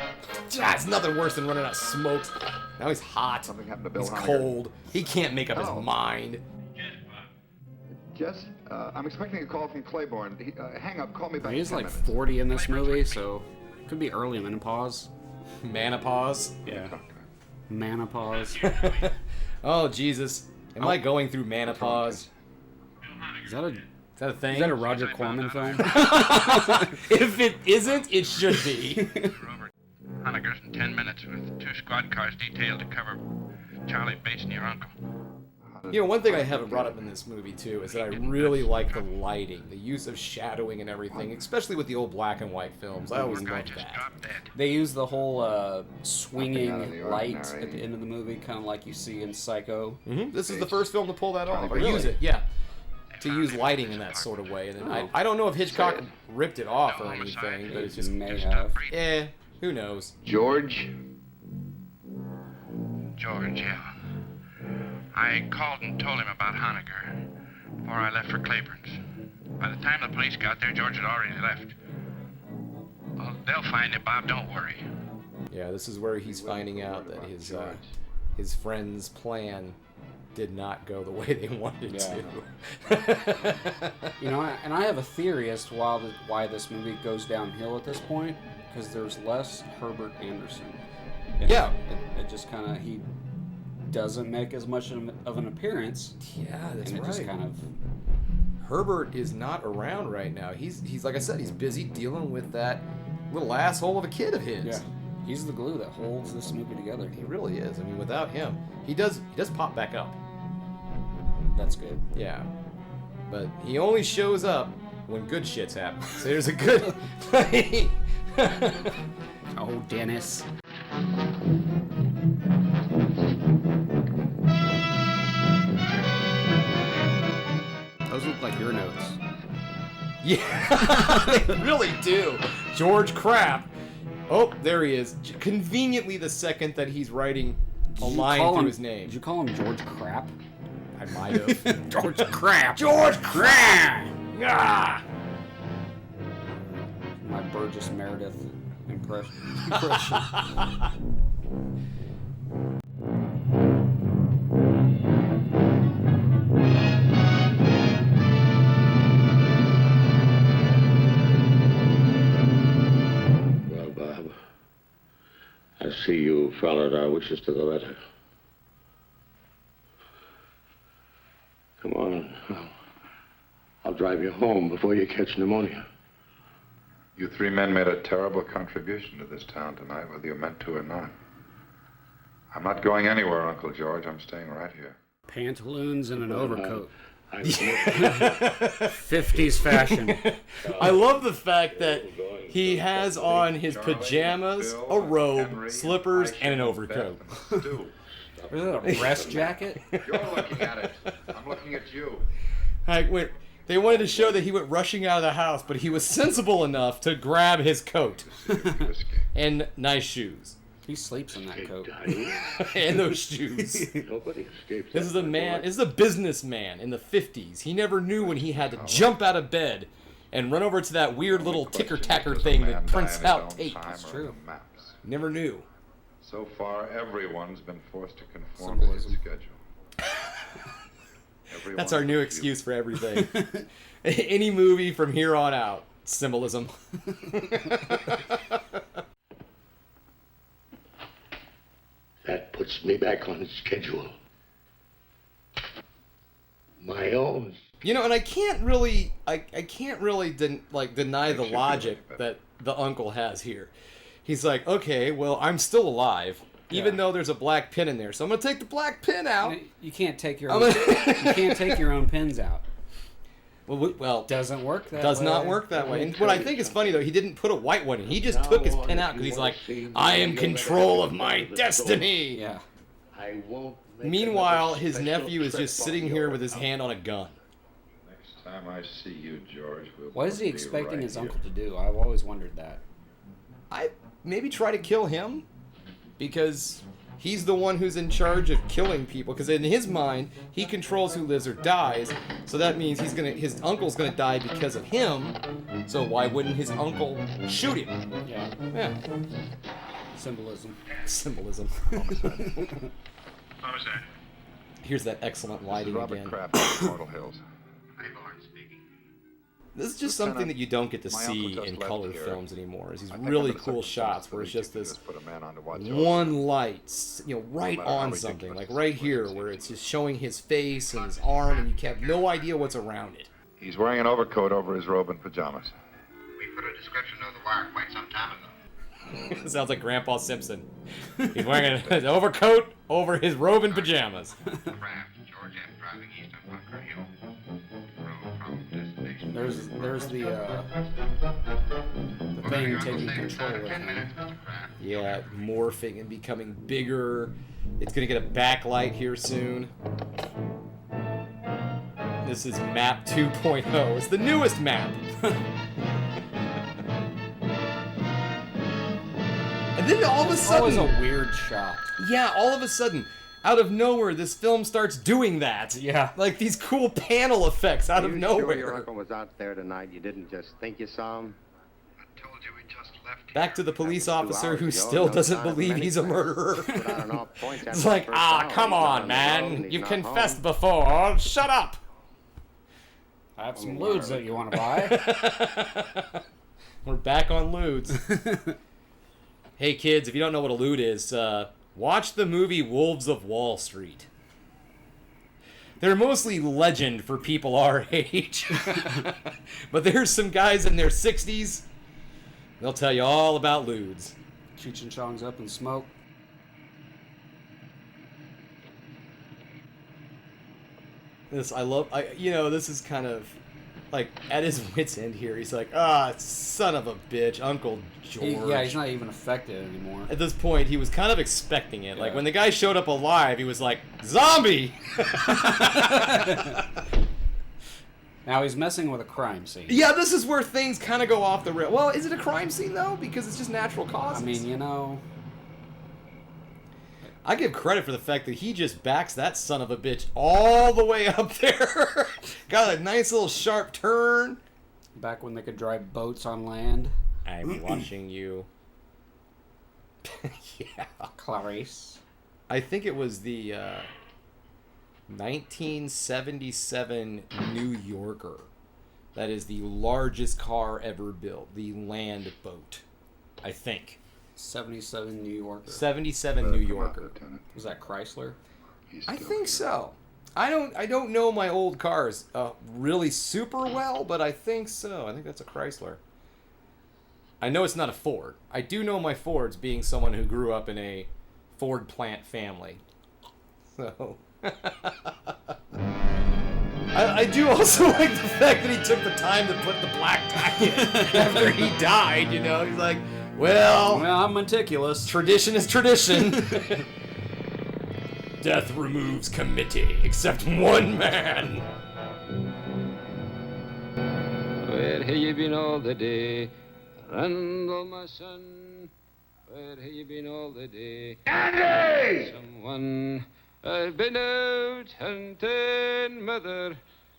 It's nothing worse than running out of smokes. Now he's hot. Something happened to Bill He's Hunter. cold. He can't make up his mind. Jess, I'm expecting a call from Claiborne. Hang up. Call me back. He's in 10 like minutes. 40 in this movie, so could be early menopause. Menopause? Yeah. Menopause. Oh, Jesus. Am I going through menopause? Is that a thing? Is that a Roger Corman film? If it isn't, it should be. Honegger's in 10 minutes with 2 squad cars detailed to cover Charlie Bates and your uncle. You know, one thing I haven't brought up in this movie, too, is that I really like the lighting, the use of shadowing and everything, especially with the old black and white films. I always loved that. They use the whole swinging light at the end of the movie, kind of like you see in Psycho. Mm-hmm. This is the first film to pull that off, or Really? use it, yeah. To use lighting in that sort of way. And then I don't know if Hitchcock ripped it off or anything, but it's just... May have. Who knows? George? George, yeah. I called and told him about Honegger before I left for Claiborne's. By the time the police got there, George had already left. Well, they'll find him, Bob, don't worry. Yeah, this is where he's finding out that his friend's plan did not go the way they wanted it to. You know, and I have a theory as to why this movie goes downhill at this point, because there's less Herbert Anderson. And Yeah. It just kind of, he doesn't make as much of an appearance. Yeah, that's and it right. just kind of... Herbert is not around right now. He's like I said, he's busy dealing with that little asshole of a kid of his. Yeah. He's the glue that holds this movie together. He really is. I mean, without him, he does pop back up. That's good. Yeah. But he only shows up when good shit's happening. So there's a good... Oh, Dennis. Those look like your notes. Yeah, they really do. George Kraft. Oh, there he is. Conveniently the second that he's writing a line through his name. Did you call him George Crap? I might have. George Crap. George Kraft! Ah! My Burgess Meredith impression. Well, Bob, I see you followed our wishes to the letter. Come on. I'll drive you home before you catch pneumonia. You 3 men made a terrible contribution to this town tonight, whether you meant to or not. I'm not going anywhere, Uncle George. I'm staying right here. Pantaloons and an overcoat. 50s fashion. I love the fact that he has on his pajamas, a robe, slippers, and an overcoat. Is that a rest jacket? You're looking at it. I'm looking at you. They wanted to show that he went rushing out of the house, but he was sensible enough to grab his coat. And nice shoes. He sleeps in that coat. And those shoes. Nobody escapes. This is a man, this is a businessman in the 50s. He never knew when he had to jump out of bed and run over to that weird little ticker-tacker thing that prints out tape. That's true. Never knew. So far, everyone's been forced to conform to his schedule. That's our new excuse for everything. Any movie from here on out. Symbolism. That puts me back on schedule. My own. You know, and I can't really deny the logic that the uncle has here. He's like, okay, well, I'm still alive, even though there's a black pin in there, so I'm gonna take the black pin out. You can't take your own, you can't take your own pins out. Well, doesn't work that way. Does not work that way. And what I think is funny though, he didn't put a white one in. He just took his pin out because he's like, I am control of my destiny. Yeah. I won't. Meanwhile, his nephew is just sitting here with his hand on a gun. Next time I see you, George, we'll What is he be expecting right his here. uncle to do? I've always wondered that. I maybe try to kill him because he's the one who's in charge of killing people. Because in his mind, he controls who lives or dies. So that means his uncle's gonna die because of him. So why wouldn't his uncle shoot him? Yeah. Yeah. Symbolism. Symbolism. Homicide. Here's that excellent lighting Robert again. Kraft of Immortal Hills. Hayborn speaking. This is just something that you don't get to My see uncle just in left color here. films anymore. Is these I think really under cool circumstances shots where the it's just least this you can do is put a man on to watch over one you. light, right No matter how on something, ridiculous like the right situation here, seems where to it's be. just showing his face and his arm, and you have no idea what's around it. He's wearing an overcoat over his robe and pajamas. We put a description of the wire quite some time ago. Sounds like Grandpa Simpson. He's wearing an overcoat over his robe and pajamas. Craft, George M. driving east on Bunker Hill. Road from destination. There's the thing taking control of him. Yeah, morphing and becoming bigger. It's gonna get a backlight here soon. This is map 2.0. It's the newest map. And then all of a Always sudden, a weird shot. yeah, all of a sudden, out of nowhere, this film starts doing that. Yeah. Like these cool panel effects out of You nowhere. sure your uncle was out there tonight? You didn't just think you saw him? I told you we just left. Back to the police officer who ago, still no doesn't sign of believe many he's a things. murderer. Put out on all points after It's the like, first hour. come He's not on, on the road and man. he's You've not confessed home. before. Shut up. I have some lewds that you want to buy. We're back on lewds. Hey kids, if you don't know what a lewd is, watch the movie Wolves of Wall Street. They're mostly legend for people our age. But there's some guys in their 60s. They'll tell you all about lewds. Cheech and Chong's Up in Smoke. This is kind of like at his wit's end here. He's like, son of a bitch, Uncle George. He's not even affected anymore. At this point, he was kind of expecting it. Like Yeah. when the guy showed up alive, he was like, zombie! Now he's messing with a crime scene. Yeah, this is where things kind of go off the rail. Well, is it a crime scene though? Because it's just natural causes. I mean, you know, I give credit for the fact that he just backs that son of a bitch all the way up there. Got a nice little sharp turn. back when they could drive boats on land. I'm watching you. Yeah. Clarice. I think it was the 1977 New Yorker. That is the largest car ever built. The land boat. I think. 77 New Yorker. 77 New Yorker. Was that Chrysler? I think so. I don't know my old cars really super well, but I think so. I think that's a Chrysler. I know it's not a Ford. I do know my Fords, being someone who grew up in a Ford plant family. So I do also like the fact that he took the time to put the black back in after he died. You know, he's like, well, I'm meticulous. Tradition is tradition. Death removes committee, except one man. Where have you been all the day? Randall, my son. Where have you been all the day? Andy! Someone. I've been out hunting, mother.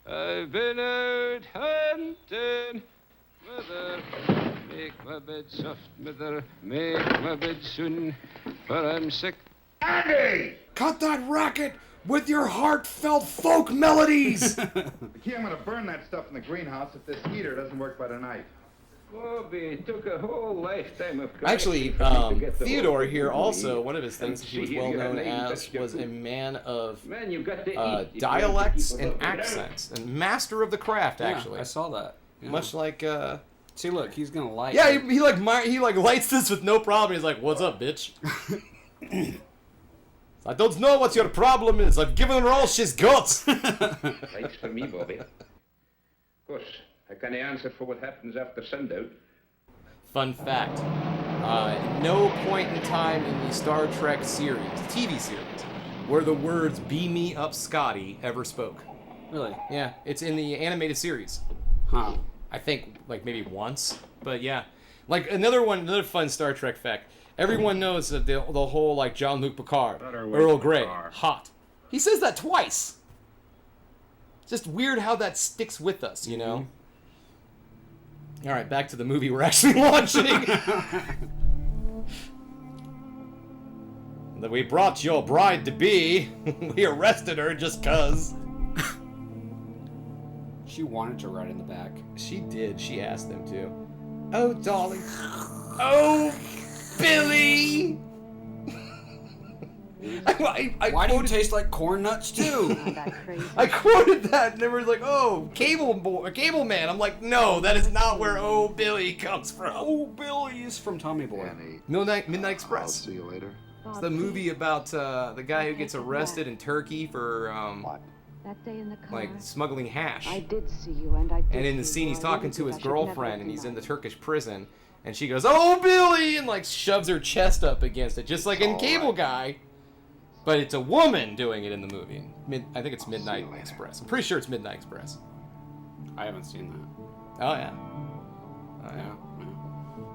I've been out hunting, mother. Make my bed soft, mother. Make my bed soon, for I'm sick Andy! Cut that racket with your heartfelt folk melodies! Key, I'm gonna burn that stuff in the greenhouse if this heater doesn't work by tonight. Bobby, it took a whole lifetime of Actually, correction for me to get the Theodore whole here thing also, going. one of his things And he was see, well you known haven't even as touched your was a food. man of Man, you've got to eat. You can't dialects keep and up with that. accents, and master of the craft, actually. Yeah, I saw that. Yeah. Much like, See, look, he's gonna light. yeah, it. he lights this with no problem. He's like, "What's up, bitch?" I don't know what your problem is. I've given her all she's got. Lights for me, Bobby. Of course, I can't answer for what happens after sundown. Fun fact: no point in time in the Star Trek series, TV series, where the words "Beam me up, Scotty" ever spoke. Really? Yeah, it's in the animated series. Huh. I think like maybe once, but yeah. Like another fun Star Trek fact. Everyone knows that the whole like Jean-Luc Picard, Earl Grey, hot. He says that twice. It's just weird how that sticks with us, you know. All right, back to the movie we're actually watching. That we brought your bride to be. We arrested her just 'cause. She wanted to ride in the back. She did. She asked them to. Oh, darling. Oh, Billy. Why do you taste like corn nuts too? I quoted that, and everyone's like, "Oh, cable man." I'm like, "No, that is not where Oh Billy comes from." Oh, Billy is from Tommy Boy. Midnight Express. I'll see you later. It's the movie about the guy who gets arrested in Turkey for That day in the car, like smuggling hash. I did see you, and I did And in the see scene, you. he's I really talking to did. his I should never girlfriend, have and he's in the denied Turkish prison, and she goes, "Oh, Billy!" and like shoves her chest up against it, just like in Cable Guy. But it's a woman doing it in the movie. I think it's Midnight Express. I'm pretty sure it's Midnight Express. I haven't seen that. Oh yeah. Oh yeah.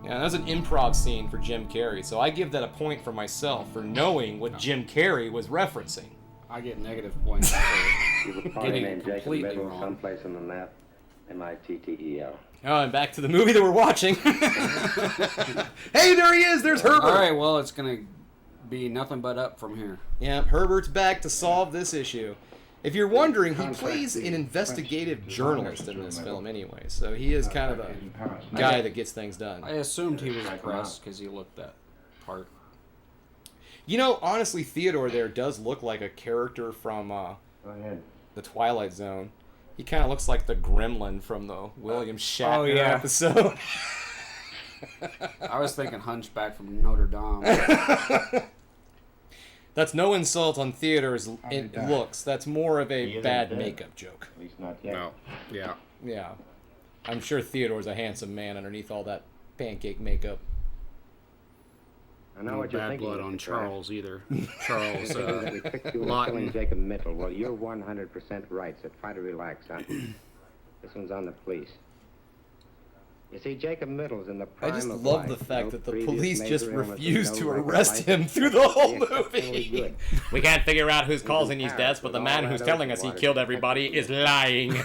Yeah, that was an improv scene for Jim Carrey, so I give that a point for myself for knowing what Jim Carrey was referencing. I get negative points You for were probably getting named it Jacob completely Mittel wrong. someplace in the map. M-I-T-T-E-L. Oh, and back to the movie that we're watching. Hey, there he is! There's Herbert! Alright, well, it's gonna be nothing but up from here. Yeah, Herbert's back to solve this issue. If you're wondering, he plays an investigative journalist in this film anyway, so he is kind of a guy that gets things done. I assumed he was press because he looked that part. You know, honestly, Theodore there does look like a character from the Twilight Zone. He kind of looks like the gremlin from the William Shatner episode. I was thinking Hunchback from Notre Dame. That's no insult on Theodore's looks. That's more of a bad makeup joke. At least not yet. No. Yeah. Yeah. I'm sure Theodore's a handsome man underneath all that pancake makeup. I know No what you're bad thinking. blood on Mr. Charles either. Charles That we picked you as Lawton. killing Jacob Mittel. Well, you're 100% right, so try to relax, son. This one's on the police. You see, Jacob Mittel's in the I prime just of love life. the fact No that the previous police major just illnesses, refuse no to record arrest life him through the whole exceptionally movie. good. We can't figure out who's He was causing in these Paris deaths, but with the all man that who's telling us ocean he water killed to everybody protect is the lying.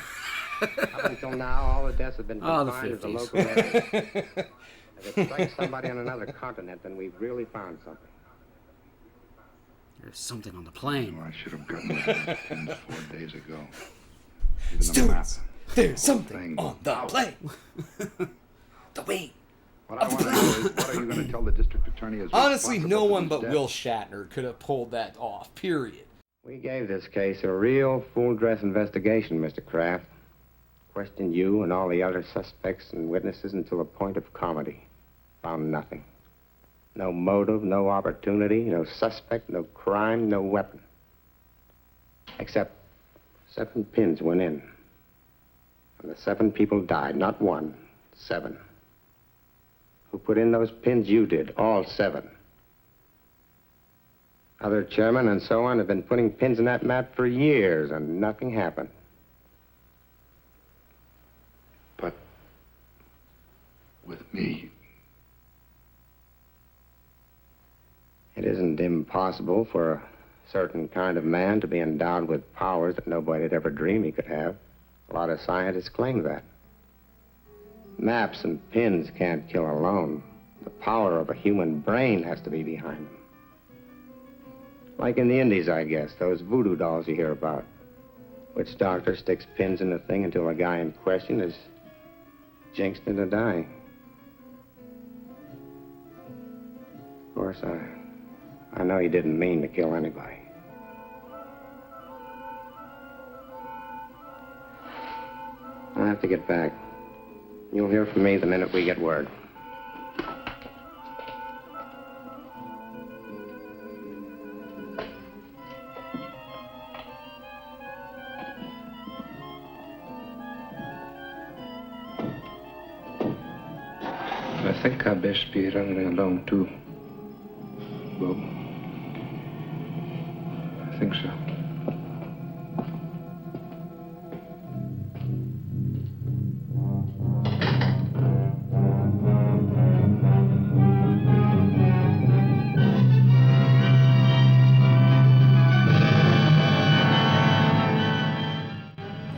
Up until now, all the deaths have been Oh, the confined to the 50s. local area. If it strikes somebody on another continent, then we've really found something. There's something on the plane. Oh, I should have gotten those pins 4 days ago. Even the map. Stewards, there's The whole something thing. on the plane. The wing. What I want to know is, what are you going to tell the district attorney is Honestly, no responsible for one these but deaths? Will Shatner could have pulled that off, period. We gave this case a real full-dress investigation, Mr. Kraft. Questioned you and all the other suspects and witnesses until the point of comedy. Found nothing. No motive, no opportunity, no suspect, no crime, no weapon. Except 7 pins went in. And the 7 people died, not 1, 7. Who put in those pins? You did, all 7. Other chairmen and so on have been putting pins in that map for years, and nothing happened. But with me, It isn't impossible for a certain kind of man to be endowed with powers that nobody'd ever dream he could have. A lot of scientists claim that. Maps and pins can't kill alone. The power of a human brain has to be behind them. Like in the Indies, I guess, those voodoo dolls you hear about. Witch doctor sticks pins in the thing until the guy in question is jinxed into dying. Of course, I know he didn't mean to kill anybody. I have to get back. You'll hear from me the minute we get word. I think I'd best be running along too, Bob. I think so.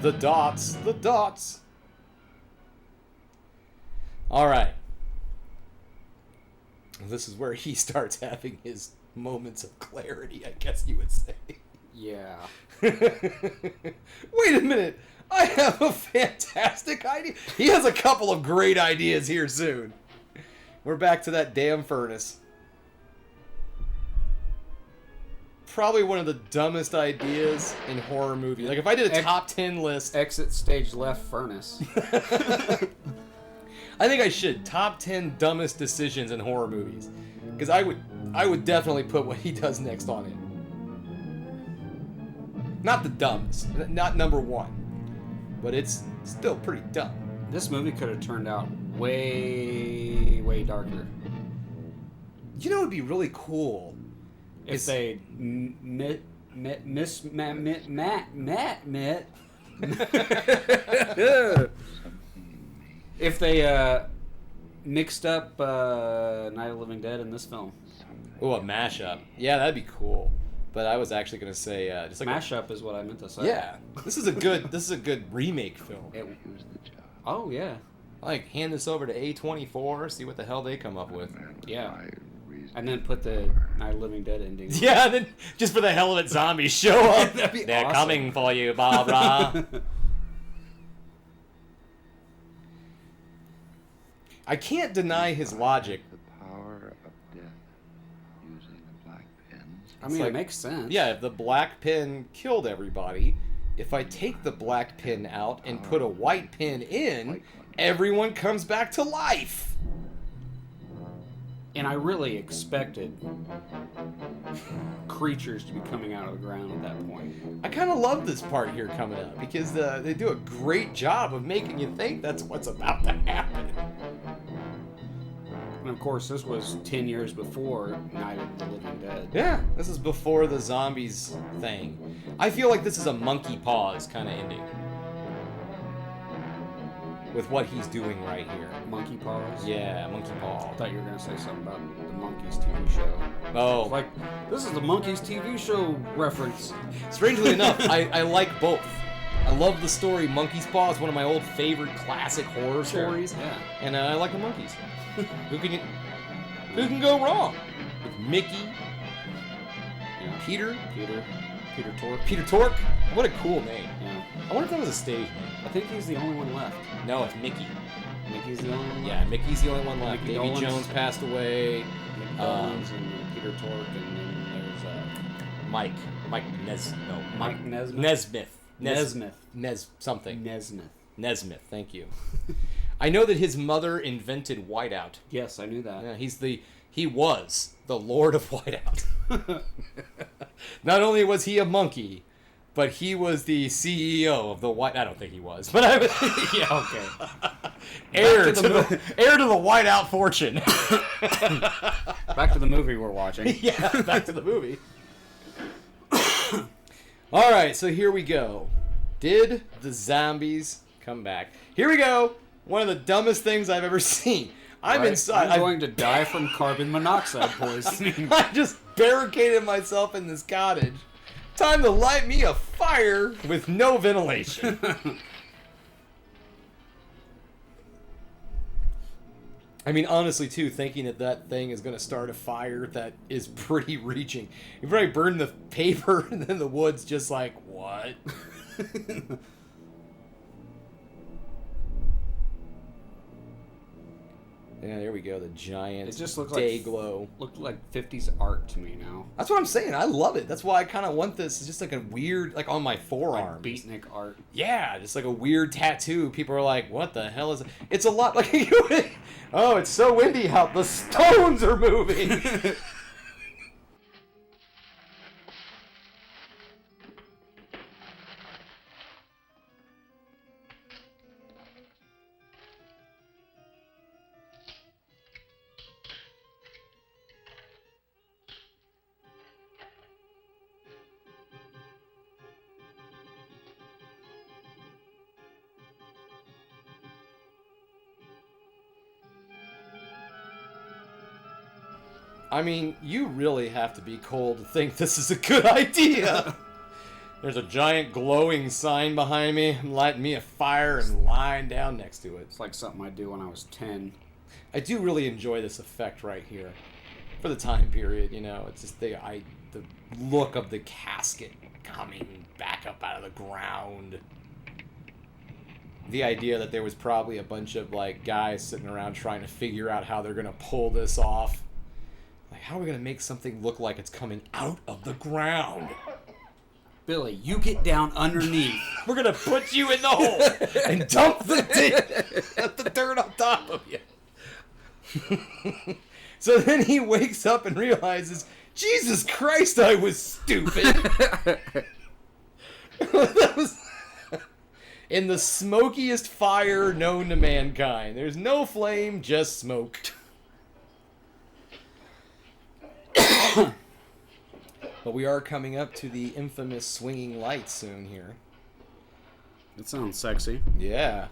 The dots, the dots. All right. This is where he starts having his moments of clarity, I guess you would say. Yeah. Wait a minute. I have a fantastic idea. He has a couple of great ideas here soon. We're back to that damn furnace. Probably one of the dumbest ideas in horror movies. Like if I did a top 10 list. Exit stage left furnace. I think I should. Top 10 dumbest decisions in horror movies. Because I would definitely put what he does next on it. Not the dumbest. Not number one. But it's still pretty dumb. This movie could have turned out way, way darker. You know what would be really cool? If they if they mixed up Night of the Living Dead in this film. Oh, a mashup. Yeah, that'd be cool. But I was actually gonna say just like mashup is what I meant to say. Yeah, this is a good remake film. Oh yeah. Like hand this over to A24, see what the hell they come up with. Yeah. And then put the Night of the Living Dead ending. Yeah, and then just for the hell of it, zombies show up. They're awesome. coming for you, Barbara. I can't deny his logic. The power of death using the black pins. I mean, it makes sense. Yeah, if the black pin killed everybody, if I take the black pin out and put a white pin in, everyone comes back to life. And I really expected creatures to be coming out of the ground at that point. I kind of love this part here coming up because they do a great job of making you think that's what's about to happen. And of course, this was 10 years before Night of the Living Dead. Yeah, this is before the zombies thing. I feel like this is a monkey paws kind of ending. With what he's doing right here. Monkey paws? Yeah, monkey paw. I thought you were going to say something about the Monkeys TV show. Oh. Like, this is the Monkeys TV show reference. Strangely enough, I like both. I love the story Monkey's Paw. It's one of my old favorite classic horror stories. Yeah. And I like the monkeys. Who can go wrong? With Mickey, Yeah. Peter Tork. Peter Tork. What a cool name. Yeah. I wonder if that was a stage name. I think he's the only one left. No, it's Mickey. Mickey's the only one left? Yeah, Mickey's the only one left. Mickey Davy Dolenz. Jones passed away. Mick Dolenz and Peter Tork, and then there's Mike Nesmith. Nesmith, thank you. I know that his mother invented whiteout. Yes, I knew that. Yeah, he was the Lord of Whiteout. Not only was he a monkey, but he was the CEO of the White. I don't think he was, but I was. Yeah, okay. Heir to the Whiteout fortune. Back to the movie we're watching. Yeah, back to the movie. All right, so here we go. Did the zombies come back? Here we go. One of the dumbest things I've ever seen. I'm inside. I'm going to die from carbon monoxide poisoning. I just barricaded myself in this cottage. Time to light me a fire with no ventilation. I mean, honestly, too, thinking that that thing is going to start a fire that is pretty reaching. You've already burned the paper, and then the wood's just like, what? Yeah, there we go. The giant It just looked day like glow. Looked like 50s art to me now. That's what I'm saying. I love it. That's why I kind of want this. It's just like a weird, like on my forearm. Like beatnik art. Yeah, just like a weird tattoo. People are like, what the hell is it? It's a lot like, oh, it's so windy out. The stones are moving. I mean, you really have to be cold to think this is a good idea. There's a giant glowing sign behind me. I'm lighting me a fire and lying down next to it. It's like something I'd do when I was 10. I do really enjoy this effect right here. For the time period, you know, it's just the look of the casket coming back up out of the ground. The idea that there was probably a bunch of, like, guys sitting around trying to figure out how they're going to pull this off. Like, how are we going to make something look like it's coming out of the ground? Billy, you get down underneath. We're going to put you in the hole and dump the dirt on top of you. So then he wakes up and realizes, Jesus Christ, I was stupid. That was in the smokiest fire known to mankind. There's no flame, just smoke. But we are coming up to the infamous swinging lights soon here. It sounds sexy. Yeah.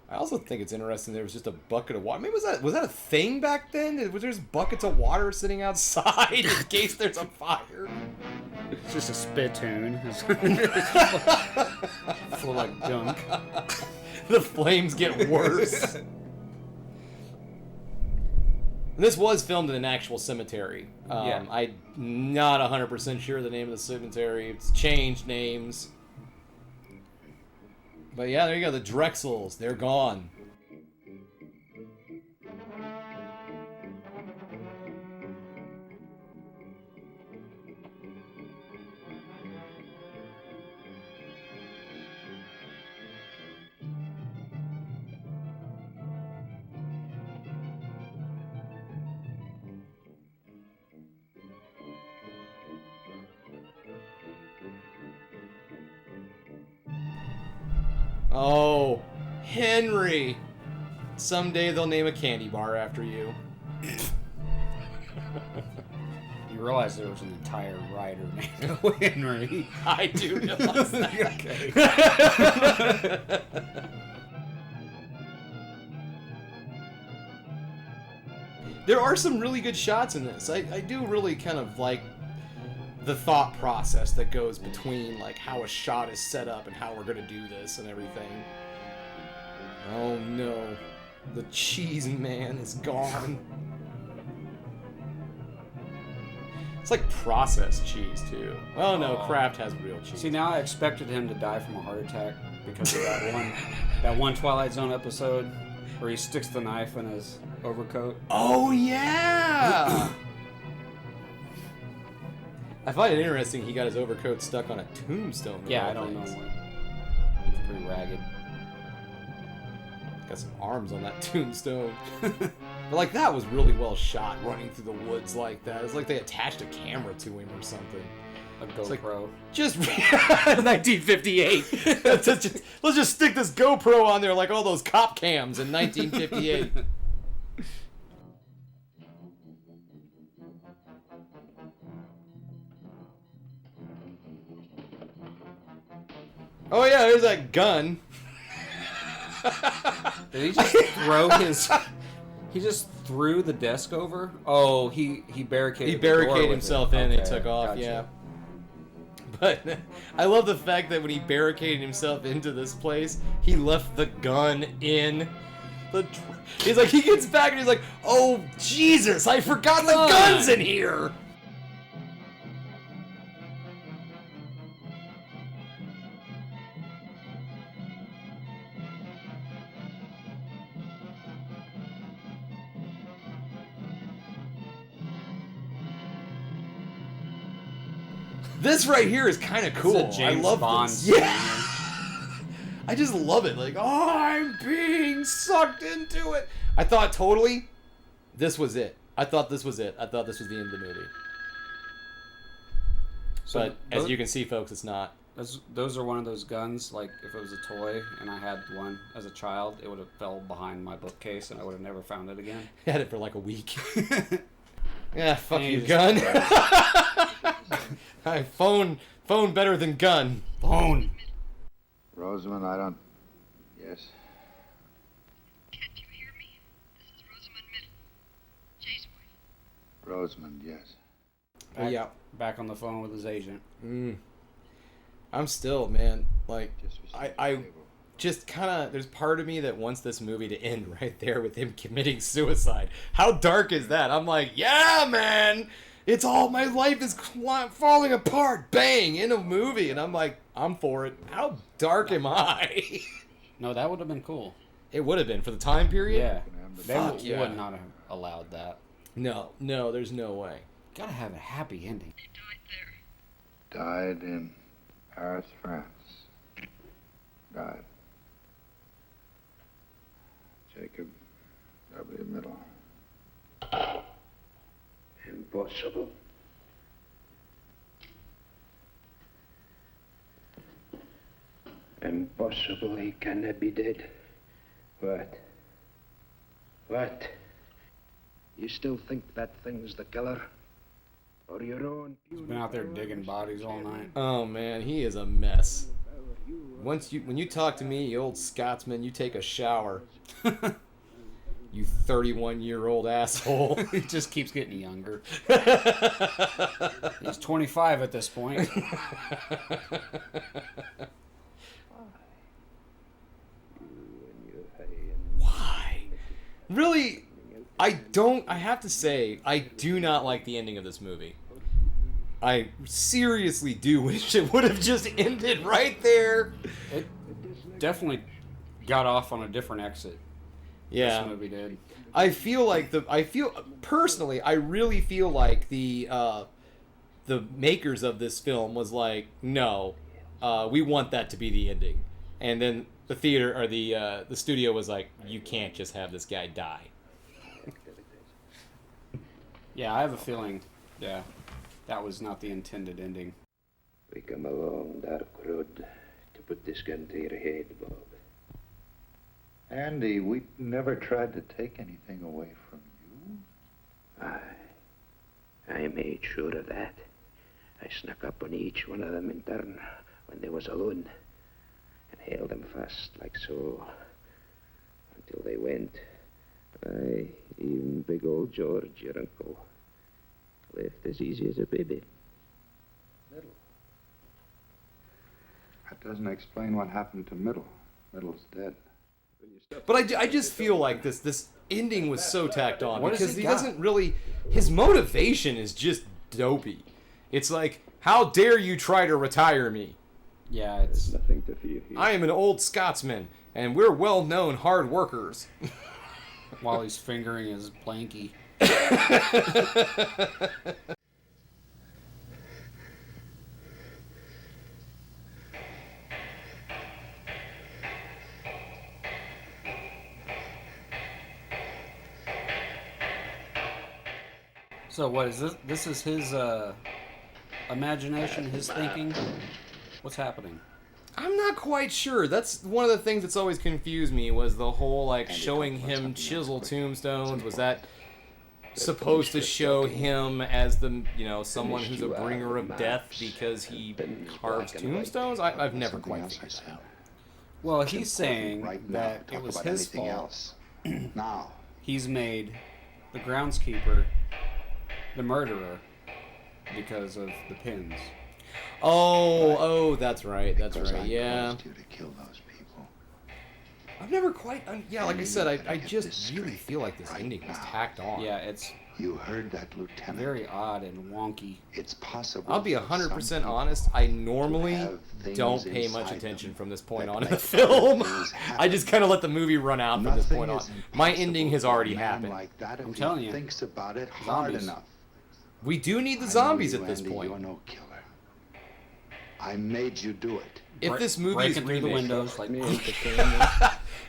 I also think it's interesting there was just a bucket of water. Maybe was that a thing back then? Was there just buckets of water sitting outside in case there's a fire? It's just a spittoon. Full like gunk. The flames get worse. This was filmed in an actual cemetery. Yeah. I'm not 100% sure the name of the cemetery. It's changed names. But yeah, there you go. The Drexels. They're gone. Oh, Henry. Someday they'll name a candy bar after you. You realize there was an entire writer named Henry. I do realize that. Okay. There are some really good shots in this. I do really kind of like the thought process that goes between like how a shot is set up and how we're gonna do this and everything. Oh no, the cheese man is gone. It's like processed cheese too. Oh no, Kraft has real cheese. See, now I expected him to die from a heart attack because of that one Twilight Zone episode where he sticks the knife in his overcoat. Oh yeah. I find it interesting he got his overcoat stuck on a tombstone. Yeah, I don't know. It's pretty ragged. Got some arms on that tombstone. But like that was really well shot, running through the woods like that. It's like they attached a camera to him or something. A GoPro. Like, just 1958. let's just stick this GoPro on there like all those cop cams in 1958. Oh yeah, there's that gun. Did he just throw his? He just threw the desk over. Oh, he barricaded. He barricaded the himself in. Okay, And took off. gotcha. Yeah. But I love the fact that when he barricaded himself into this place, he left the gun in. He's like, he gets back and he's like, oh, Jesus, I forgot the guns in here. This right here is kind of cool. It's a James I love Bond this. Yeah. I just love it. Like, oh, I'm being sucked into it. I thought totally this was it. I thought this was it. I thought this was the end of the movie. So But as you can see, folks, it's not. Those are one of those guns, like if it was a toy and I had one as a child, it would have fell behind my bookcase and I would have never found it again. I had it for like a week. Yeah, fuck And you, you gun. just- Phone better than gun. Phone. Rosamond, I don't... Yes? Can't you hear me? This is Rosamund Middle, Jay's wife. Rosamond, yes. Yeah. Back on the phone with his agent. I'm still, man, like, I just kind of, there's part of me that wants this movie to end right there with him committing suicide. How dark is that? I'm like, yeah, man, it's all, my life is falling apart, bang, in a movie. And I'm like, I'm for it. How dark am I? No, that would have been cool. It would have been for the time period? Yeah. They Fuck yeah. would not have allowed that. No, there's no way. Gotta have a happy ending. Died in Paris, France. Died. Jacob W. Middle. Impossible. Impossible, he cannot be dead. What? What? You still think that thing's the killer? Or your own? He's been out there digging bodies all night. Oh man, he is a mess. When you talk to me, you old Scotsman, you take a shower. You 31-year-old asshole. He just keeps getting younger. He's 25 at this point. Why? Really, I have to say, I do not like the ending of this movie. I seriously do wish it would have just ended right there. It definitely got off on a different exit. Yeah. This movie did. I really feel like the makers of this film was like, no, we want that to be the ending. And then the theater or the studio was like, you can't just have this guy die. Yeah, I have a feeling, that was not the intended ending. We come a long, dark road to put this gun to your head, Bob. Andy, we never tried to take anything away from you. I made sure of that. I snuck up on each one of them in turn when they was alone and held them fast like so until they went. Even big old George, your uncle, left as easy as a baby. Middle. That doesn't explain what happened to Middle. Middle's dead. But I just feel like this ending was so tacked on What because has he he got? doesn't really, his motivation is just dopey. It's like, how dare you try to retire me? Yeah, it's nothing to fear here. I am an old Scotsman, and we're well-known hard workers. While he's fingering his blankie. So what is this? This is his imagination, his thinking? What's happening? I'm not quite sure. That's one of the things that's always confused me was the whole like showing him chisel tombstones. Was that supposed to show him as the someone who's a bringer of death because he carves tombstones? I've never quite figured that out. Well, he's saying that it was his fault. Now He's made the groundskeeper the murderer because of the pins. Oh, that's right. That's right. Yeah. to kill those people. I've never quite... yeah, like I said, I just really feel like this ending was tacked on. Yeah, it's... You heard that, Lieutenant. Very odd and wonky. It's possible. I'll be 100% honest. I normally don't pay much attention from this point on in the film. I just kind of let the movie run out from this point on. My ending has already happened. I'm telling you. Thinks about it hard enough. We do need the zombies at this Andy, point. You're no killer. I made you do it. If this movie is Breaking through the windows like me.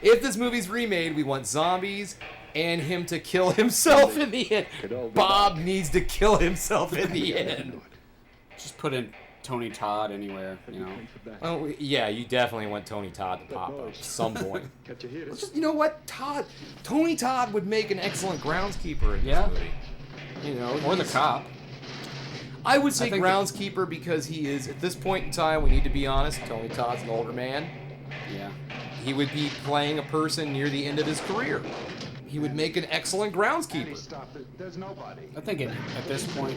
If this movie's remade, we want zombies and him to kill himself in the end. Bob needs to kill himself in the end. Just put in Tony Todd anywhere, you know. Oh yeah, you definitely want Tony Todd to pop up at some point. Just, you know what, Tony Todd would make an excellent groundskeeper in this movie. You know, or the cop. I would say groundskeeper because he is, at this point in time, we need to be honest, Tony Todd's an older man. Yeah. He would be playing a person near the end of his career. He would make an excellent groundskeeper. There's nobody. I think at this point,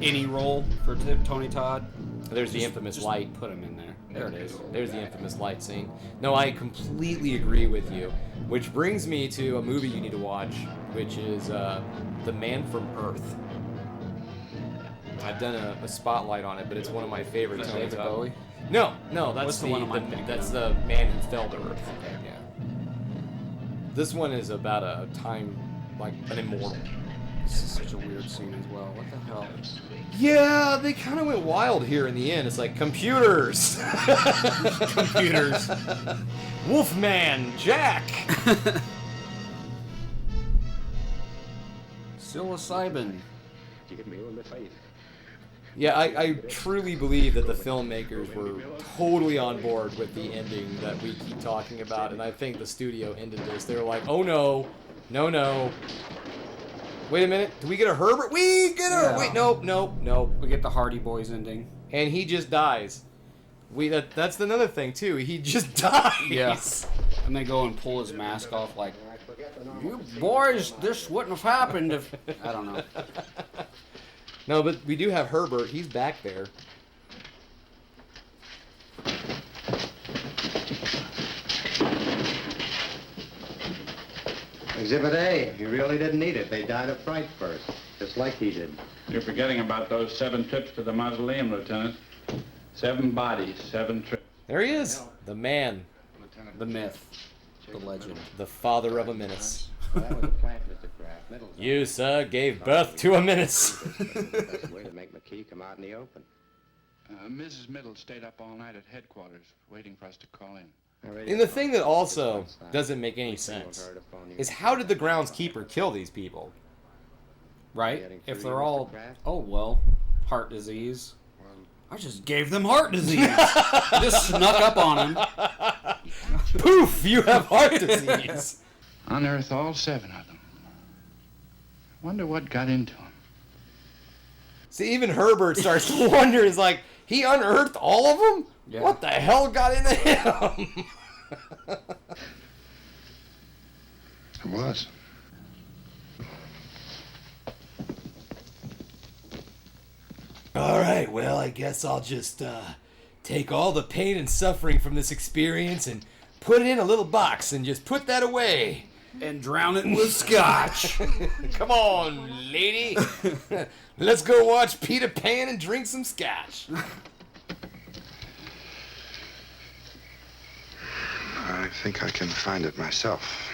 any role for Tony Todd. There's the infamous light. Put him in there. There it is. There's the infamous light scene. No, I completely agree with you. Which brings me to a movie you need to watch, which is The Man from Earth. I've done a spotlight on it, but it's one of my favorite Tony Todd. Bowie? No, that's What's the one I'm thinking that's of? the Man Who Fell to Earth. Yeah. This one is about a time, like an immortal. This is such a weird scene as well. What the hell? Yeah, they kind of went wild here in the end. It's like computers, computers, Wolfman, Jack, psilocybin. Give me all the faith. Yeah, I truly believe that the filmmakers were totally on board with the ending that we keep talking about, and I think the studio ended this. They were like, oh no. Wait a minute, do we get a Herbert? We get a... Wait, nope. We get the Hardy Boys ending. And he just dies. That's another thing, too. He just dies. Yes. And they go and pull his mask off like, you boys, this wouldn't have happened if... I don't know. No, but we do have Herbert. He's back there. Exhibit A, he really didn't need it. They died of fright first, just like he did. You're forgetting about those 7 trips to the mausoleum, Lieutenant. 7 bodies, 7 trips. There he is. The man. The myth. The legend. The father of a menace. Well, that was a plant, Mr. Kraft. You, sir, gave birth to a menace. The best way to make McKee come out in the open. Mrs. Middle stayed up all night at headquarters, waiting for us to call in. And the thing that also doesn't make any sense is how did the groundskeeper kill these people? Right? If they're all, oh well, heart disease. I just gave them heart disease. Just snuck up on them. Poof! You have heart disease. Unearthed all 7 of them. Wonder what got into them. See, even Herbert starts to wonder. Is like, he unearthed all of them? Yeah. What the hell got into him? It was. All right, well, I guess I'll just take all the pain and suffering from this experience and put it in a little box and just put that away. And drown it with scotch. Come on, lady. Let's go watch Peter Pan and drink some scotch. I think I can find it myself.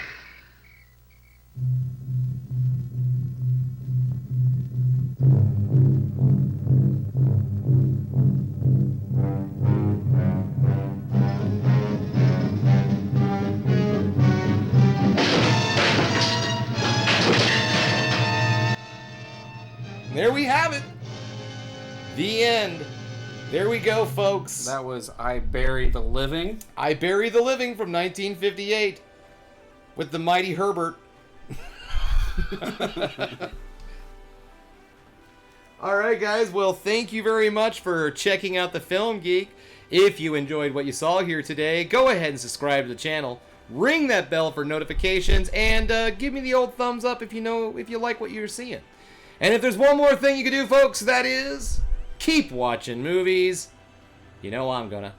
There we have it. The end. There we go, folks. That was I Bury the Living. I Bury the Living from 1958 with the mighty Herbert. All right, guys. Well, thank you very much for checking out the Film Geek. If you enjoyed what you saw here today, go ahead and subscribe to the channel. Ring that bell for notifications, and give me the old thumbs up if you like what you're seeing. And if there's one more thing you can do, folks, that is keep watching movies. You know I'm gonna.